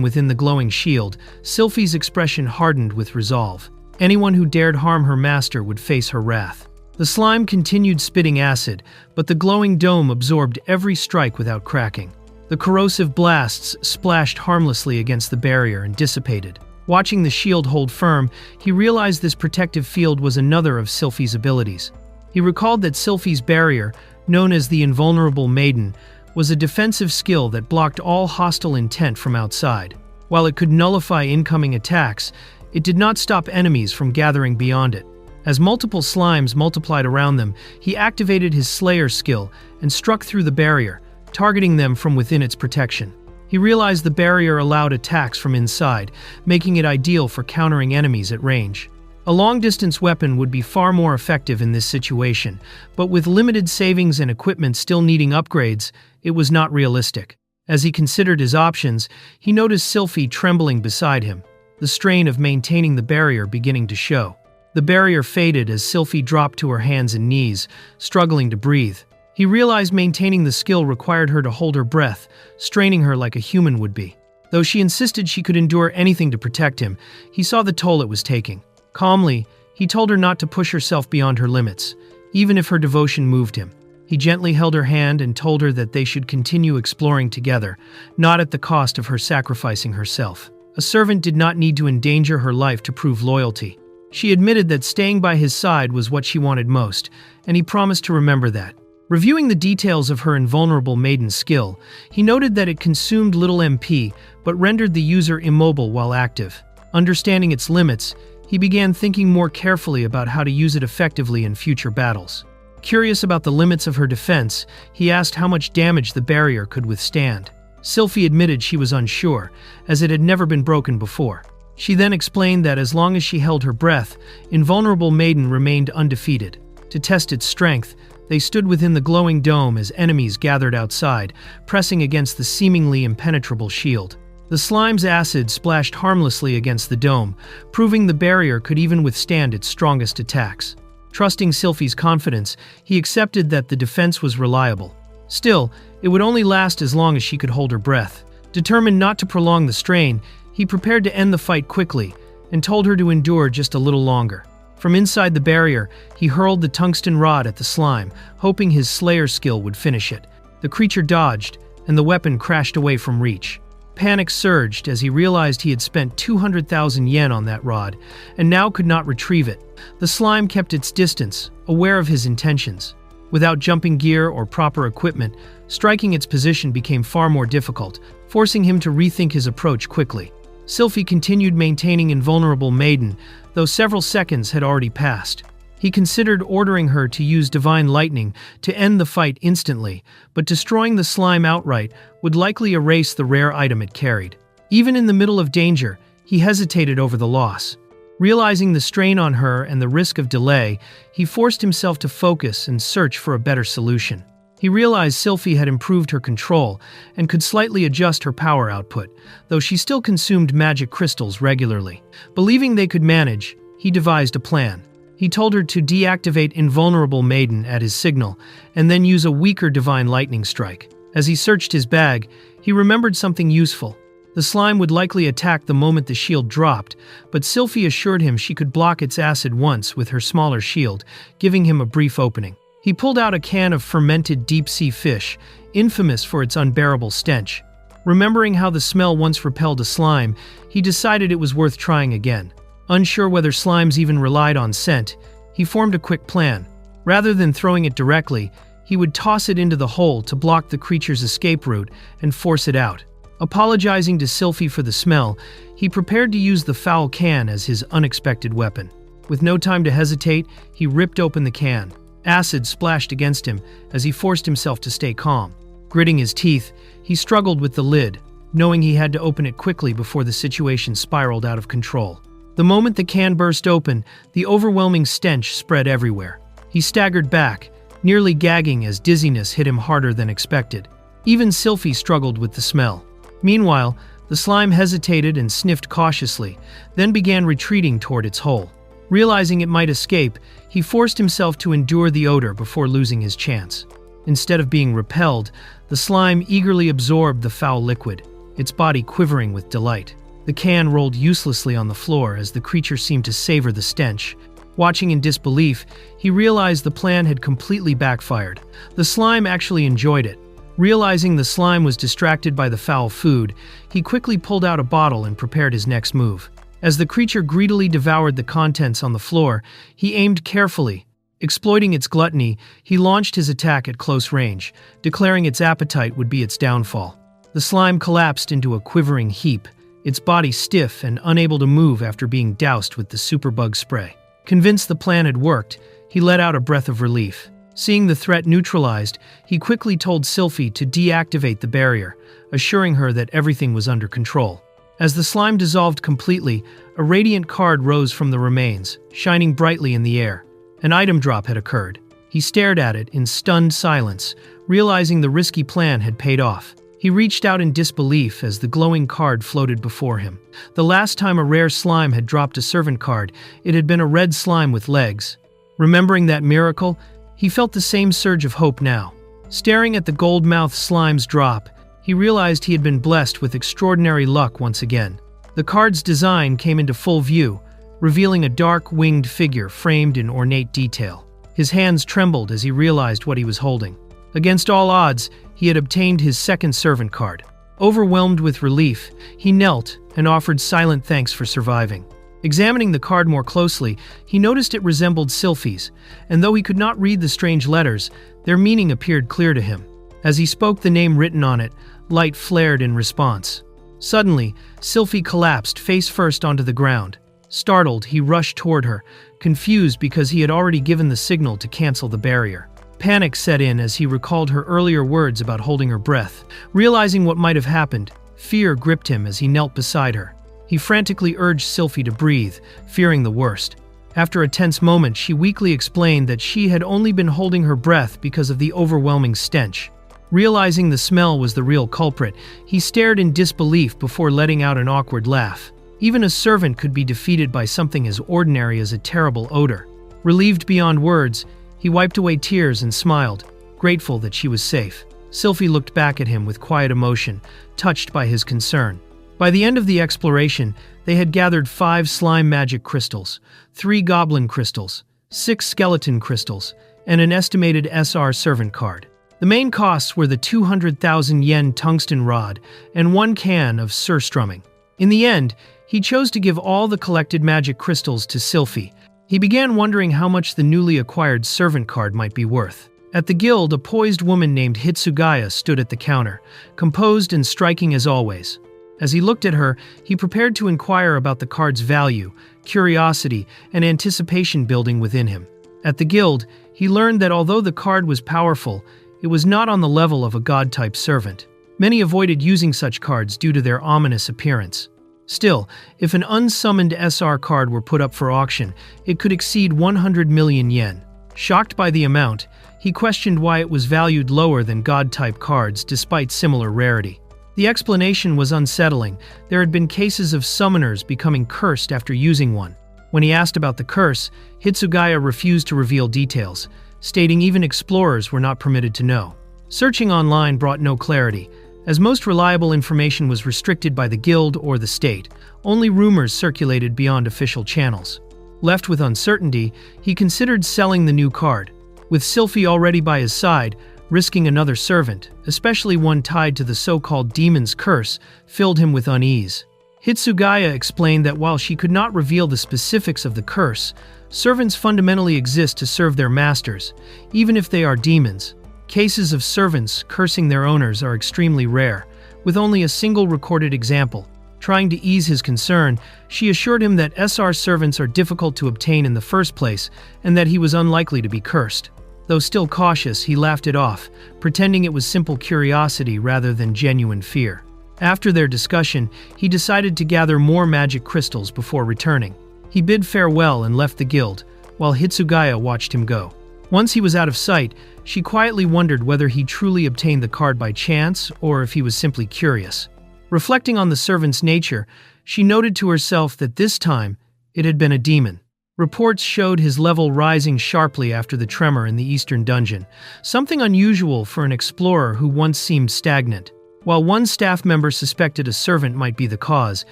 within the glowing shield, Sylphie's expression hardened with resolve. Anyone who dared harm her master would face her wrath. The slime continued spitting acid, but the glowing dome absorbed every strike without cracking. The corrosive blasts splashed harmlessly against the barrier and dissipated. Watching the shield hold firm, he realized this protective field was another of Sylphie's abilities. He recalled that Sylphie's barrier, known as the Invulnerable Maiden, was a defensive skill that blocked all hostile intent from outside. While it could nullify incoming attacks, it did not stop enemies from gathering beyond it. As multiple slimes multiplied around them, he activated his Slayer skill and struck through the barrier, targeting them from within its protection. He realized the barrier allowed attacks from inside, making it ideal for countering enemies at range. A long-distance weapon would be far more effective in this situation, but with limited savings and equipment still needing upgrades, it was not realistic. As he considered his options, he noticed Sylphie trembling beside him, the strain of maintaining the barrier beginning to show. The barrier faded as Sylphie dropped to her hands and knees, struggling to breathe. He realized maintaining the skill required her to hold her breath, straining her like a human would be. Though she insisted she could endure anything to protect him, he saw the toll it was taking. Calmly, he told her not to push herself beyond her limits, even if her devotion moved him. He gently held her hand and told her that they should continue exploring together, not at the cost of her sacrificing herself. A servant did not need to endanger her life to prove loyalty. She admitted that staying by his side was what she wanted most, and he promised to remember that. Reviewing the details of her Invulnerable Maiden skill, he noted that it consumed little MP, but rendered the user immobile while active. Understanding its limits, he began thinking more carefully about how to use it effectively in future battles. Curious about the limits of her defense, he asked how much damage the barrier could withstand. Sylphie admitted she was unsure, as it had never been broken before. She then explained that as long as she held her breath, Invulnerable Maiden remained undefeated. To test its strength, they stood within the glowing dome as enemies gathered outside, pressing against the seemingly impenetrable shield. The slime's acid splashed harmlessly against the dome, proving the barrier could even withstand its strongest attacks. Trusting Sylphie's confidence, he accepted that the defense was reliable. Still, it would only last as long as she could hold her breath. Determined not to prolong the strain, he prepared to end the fight quickly and told her to endure just a little longer. From inside the barrier, he hurled the tungsten rod at the slime, hoping his Slayer skill would finish it. The creature dodged, and the weapon crashed away from reach. Panic surged as he realized he had spent 200,000 yen on that rod, and now could not retrieve it. The slime kept its distance, aware of his intentions. Without jumping gear or proper equipment, striking its position became far more difficult, forcing him to rethink his approach quickly. Sylphie continued maintaining Invulnerable Maiden, though several seconds had already passed. He considered ordering her to use Divine Lightning to end the fight instantly, but destroying the slime outright would likely erase the rare item it carried. Even in the middle of danger, he hesitated over the loss. Realizing the strain on her and the risk of delay, he forced himself to focus and search for a better solution. He realized Sylphie had improved her control and could slightly adjust her power output, though she still consumed magic crystals regularly. Believing they could manage, he devised a plan. He told her to deactivate Invulnerable Maiden at his signal, and then use a weaker Divine Lightning strike. As he searched his bag, he remembered something useful. The slime would likely attack the moment the shield dropped, but Sylphie assured him she could block its acid once with her smaller shield, giving him a brief opening. He pulled out a can of fermented deep-sea fish, infamous for its unbearable stench. Remembering how the smell once repelled a slime, he decided it was worth trying again. Unsure whether slimes even relied on scent, he formed a quick plan. Rather than throwing it directly, he would toss it into the hole to block the creature's escape route and force it out. Apologizing to Sylphie for the smell, he prepared to use the foul can as his unexpected weapon. With no time to hesitate, he ripped open the can. Acid splashed against him as he forced himself to stay calm. Gritting his teeth, he struggled with the lid, knowing he had to open it quickly before the situation spiraled out of control. The moment the can burst open, the overwhelming stench spread everywhere. He staggered back, nearly gagging as dizziness hit him harder than expected. Even Sylphie struggled with the smell. Meanwhile, the slime hesitated and sniffed cautiously, then began retreating toward its hole. Realizing it might escape, he forced himself to endure the odor before losing his chance. Instead of being repelled, the slime eagerly absorbed the foul liquid, its body quivering with delight. The can rolled uselessly on the floor as the creature seemed to savor the stench. Watching in disbelief, he realized the plan had completely backfired. The slime actually enjoyed it. Realizing the slime was distracted by the foul food, he quickly pulled out a bottle and prepared his next move. As the creature greedily devoured the contents on the floor, he aimed carefully. Exploiting its gluttony, he launched his attack at close range, declaring its appetite would be its downfall. The slime collapsed into a quivering heap, its body stiff and unable to move after being doused with the superbug spray. Convinced the plan had worked, he let out a breath of relief. Seeing the threat neutralized, he quickly told Sylphie to deactivate the barrier, assuring her that everything was under control. As the slime dissolved completely, a radiant card rose from the remains, shining brightly in the air. An item drop had occurred. He stared at it in stunned silence, realizing the risky plan had paid off. He reached out in disbelief as the glowing card floated before him. The last time a rare slime had dropped a servant card, it had been a red slime with legs. Remembering that miracle, he felt the same surge of hope now. Staring at the gold-mouthed slime's drop, he realized he had been blessed with extraordinary luck once again. The card's design came into full view, revealing a dark, winged figure framed in ornate detail. His hands trembled as he realized what he was holding. Against all odds, he had obtained his second servant card. Overwhelmed with relief, he knelt and offered silent thanks for surviving. Examining the card more closely, he noticed it resembled Sylphie's, and though he could not read the strange letters, their meaning appeared clear to him. As he spoke the name written on it, light flared in response. Suddenly, Sylphie collapsed face first onto the ground. Startled, he rushed toward her, confused because he had already given the signal to cancel the barrier. Panic set in as he recalled her earlier words about holding her breath. Realizing what might have happened, fear gripped him as he knelt beside her. He frantically urged Sylphie to breathe, fearing the worst. After a tense moment, she weakly explained that she had only been holding her breath because of the overwhelming stench. Realizing the smell was the real culprit, he stared in disbelief before letting out an awkward laugh. Even a servant could be defeated by something as ordinary as a terrible odor. Relieved beyond words, he wiped away tears and smiled, grateful that she was safe. Sylphie looked back at him with quiet emotion, touched by his concern. By the end of the exploration, they had gathered 5 slime magic crystals, 3 goblin crystals, 6 skeleton crystals, and an estimated SR servant card. The main costs were the 200,000 yen tungsten rod and 1 can of surstrumming. In the end, he chose to give all the collected magic crystals to Sylphie. He began wondering how much the newly acquired servant card might be worth. At the guild, a poised woman named Hitsugaya stood at the counter, composed and striking as always. As he looked at her, he prepared to inquire about the card's value, curiosity, and anticipation building within him. At the guild, he learned that although the card was powerful, it was not on the level of a god-type servant. Many avoided using such cards due to their ominous appearance. Still, if an unsummoned SR card were put up for auction, it could exceed 100 million yen. Shocked by the amount, he questioned why it was valued lower than god-type cards despite similar rarity. The explanation was unsettling. There had been cases of summoners becoming cursed after using one. When he asked about the curse, Hitsugaya refused to reveal details, stating even explorers were not permitted to know. Searching online brought no clarity, as most reliable information was restricted by the guild or the state. Only rumors circulated beyond official channels. Left with uncertainty, he considered selling the new card. With Sylphie already by his side, risking another servant, especially one tied to the so-called demon's curse, filled him with unease. Hitsugaya explained that while she could not reveal the specifics of the curse, servants fundamentally exist to serve their masters, even if they are demons. Cases of servants cursing their owners are extremely rare, with only a single recorded example. Trying to ease his concern, she assured him that SR servants are difficult to obtain in the first place and that he was unlikely to be cursed. Though still cautious, he laughed it off, pretending it was simple curiosity rather than genuine fear. After their discussion, he decided to gather more magic crystals before returning. He bid farewell and left the guild, while Hitsugaya watched him go. Once he was out of sight, she quietly wondered whether he truly obtained the card by chance or if he was simply curious. Reflecting on the servant's nature, she noted to herself that this time it had been a demon. Reports showed his level rising sharply after the tremor in the eastern dungeon, something unusual for an explorer who once seemed stagnant. While one staff member suspected a servant might be the cause,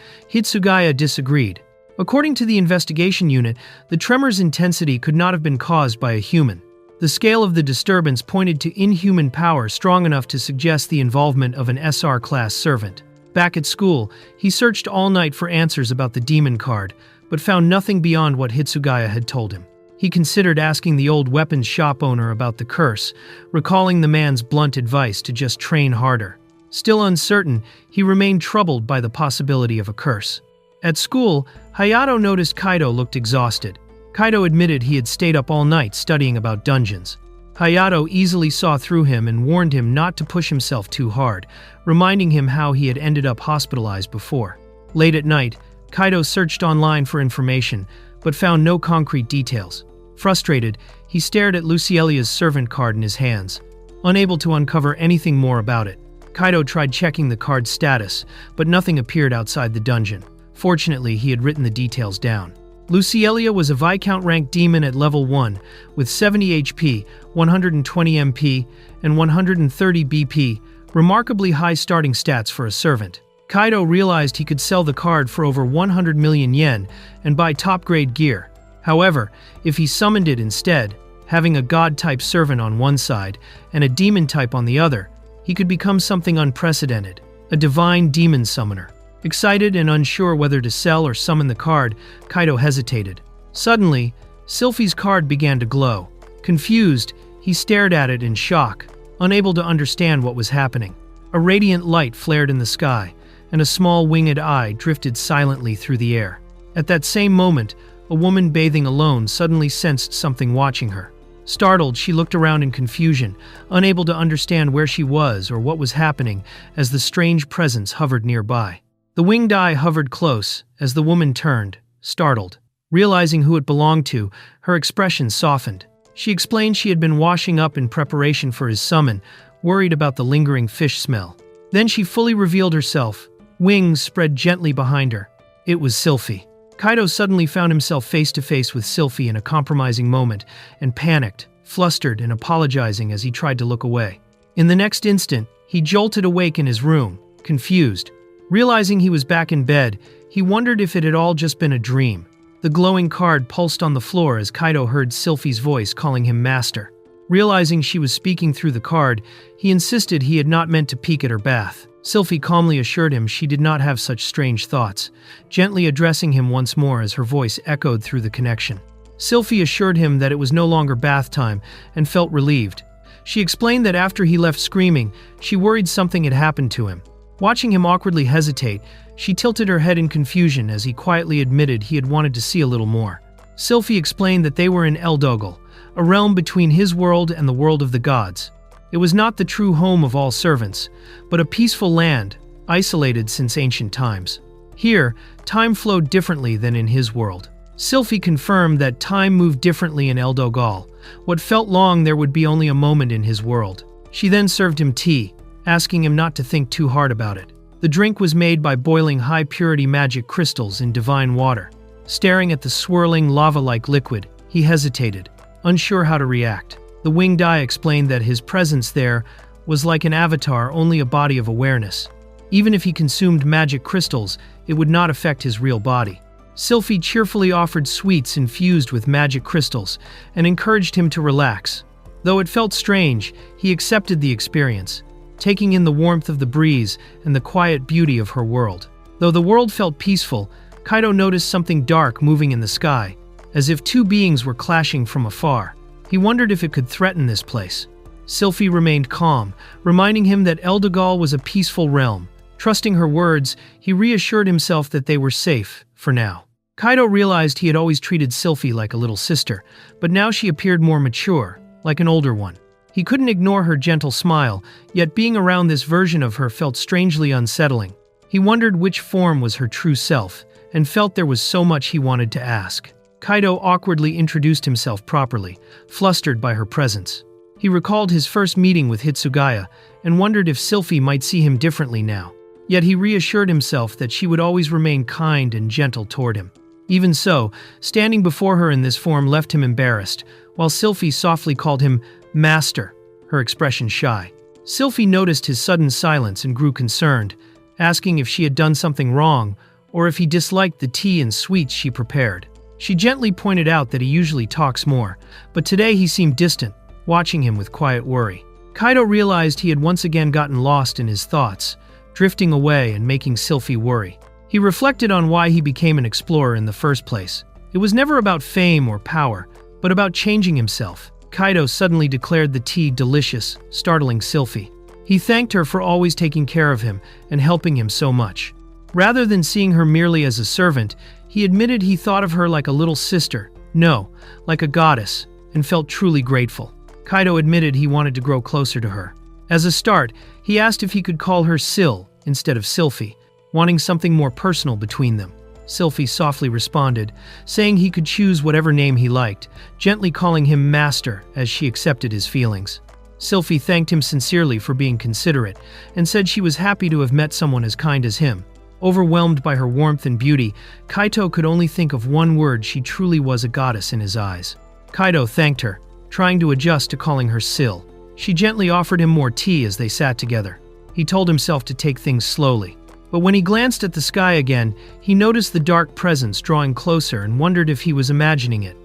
Hitsugaya disagreed. According to the investigation unit, the tremor's intensity could not have been caused by a human. The scale of the disturbance pointed to inhuman power strong enough to suggest the involvement of an SR-class servant. Back at school, he searched all night for answers about the demon card, but found nothing beyond what Hitsugaya had told him. He considered asking the old weapons shop owner about the curse, recalling the man's blunt advice to just train harder. Still uncertain, he remained troubled by the possibility of a curse. At school, Hayato noticed Kaido looked exhausted. Kaido admitted he had stayed up all night studying about dungeons. Hayato easily saw through him and warned him not to push himself too hard, reminding him how he had ended up hospitalized before. Late at night, Kaido searched online for information, but found no concrete details. Frustrated, he stared at Lucilia's servant card in his hands, unable to uncover anything more about it. Kaido tried checking the card's status, but nothing appeared outside the dungeon. Fortunately, he had written the details down. Lucilia was a Viscount-ranked demon at level 1, with 70 HP, 120 MP, and 130 BP, remarkably high starting stats for a servant. Kaido realized he could sell the card for over 100 million yen and buy top-grade gear. However, if he summoned it instead, having a god-type servant on one side and a demon-type on the other, he could become something unprecedented, a divine demon summoner. Excited and unsure whether to sell or summon the card, Kaido hesitated. Suddenly, Sylphie's card began to glow. Confused, he stared at it in shock, unable to understand what was happening. A radiant light flared in the sky, and a small winged eye drifted silently through the air. At that same moment, a woman bathing alone suddenly sensed something watching her. Startled, she looked around in confusion, unable to understand where she was or what was happening as the strange presence hovered nearby. The winged eye hovered close as the woman turned, startled. Realizing who it belonged to, her expression softened. She explained she had been washing up in preparation for his summon, worried about the lingering fish smell. Then she fully revealed herself, wings spread gently behind her. It was Sylphie. Kaido suddenly found himself face to face with Sylphie in a compromising moment and panicked, flustered and apologizing as he tried to look away. In the next instant, he jolted awake in his room, confused. Realizing he was back in bed, he wondered if it had all just been a dream. The glowing card pulsed on the floor as Kaido heard Sylphie's voice calling him master. Realizing she was speaking through the card, he insisted he had not meant to peek at her bath. Sylphie calmly assured him she did not have such strange thoughts, gently addressing him once more as her voice echoed through the connection. Sylphie assured him that it was no longer bath time and felt relieved. She explained that after he left screaming, she worried something had happened to him. Watching him awkwardly hesitate, she tilted her head in confusion as he quietly admitted he had wanted to see a little more. Sylphie explained that they were in Eldogal, a realm between his world and the world of the gods. It was not the true home of all servants, but a peaceful land, isolated since ancient times. Here, time flowed differently than in his world. Sylphie confirmed that time moved differently in Eldogal. What felt long there would be only a moment in his world. She then served him tea, asking him not to think too hard about it. The drink was made by boiling high-purity magic crystals in divine water. Staring at the swirling lava-like liquid, he hesitated, unsure how to react. The winged eye explained that his presence there was like an avatar, only a body of awareness. Even if he consumed magic crystals, it would not affect his real body. Sylphie cheerfully offered sweets infused with magic crystals and encouraged him to relax. Though it felt strange, he accepted the experience, taking in the warmth of the breeze and the quiet beauty of her world. Though the world felt peaceful, Kaido noticed something dark moving in the sky, as if two beings were clashing from afar. He wondered if it could threaten this place. Sylphie remained calm, reminding him that Eldogal was a peaceful realm. Trusting her words, he reassured himself that they were safe, for now. Kaido realized he had always treated Sylphie like a little sister, but now she appeared more mature, like an older one. He couldn't ignore her gentle smile, yet being around this version of her felt strangely unsettling. He wondered which form was her true self, and felt there was so much he wanted to ask. Kaido awkwardly introduced himself properly, flustered by her presence. He recalled his first meeting with Hitsugaya, and wondered if Sylphie might see him differently now. Yet he reassured himself that she would always remain kind and gentle toward him. Even so, standing before her in this form left him embarrassed, while Sylphie softly called him Master, her expression shy. Sylphie noticed his sudden silence and grew concerned, asking if she had done something wrong or if he disliked the tea and sweets she prepared. She gently pointed out that he usually talks more, but today he seemed distant, watching him with quiet worry. Kaido realized he had once again gotten lost in his thoughts, drifting away and making Sylphie worry. He reflected on why he became an explorer in the first place. It was never about fame or power, but about changing himself. Kaido suddenly declared the tea delicious, startling Sylphie. He thanked her for always taking care of him and helping him so much. Rather than seeing her merely as a servant, he admitted he thought of her like a little sister, no, like a goddess, and felt truly grateful. Kaido admitted he wanted to grow closer to her. As a start, he asked if he could call her Syl instead of Sylphie, wanting something more personal between them. Sylphie softly responded, saying he could choose whatever name he liked, gently calling him Master as she accepted his feelings. Sylphie thanked him sincerely for being considerate and said she was happy to have met someone as kind as him. Overwhelmed by her warmth and beauty, Kaido could only think of one word: she truly was a goddess in his eyes. Kaido thanked her, trying to adjust to calling her Syl. She gently offered him more tea as they sat together. He told himself to take things slowly. But when he glanced at the sky again, he noticed the dark presence drawing closer and wondered if he was imagining it.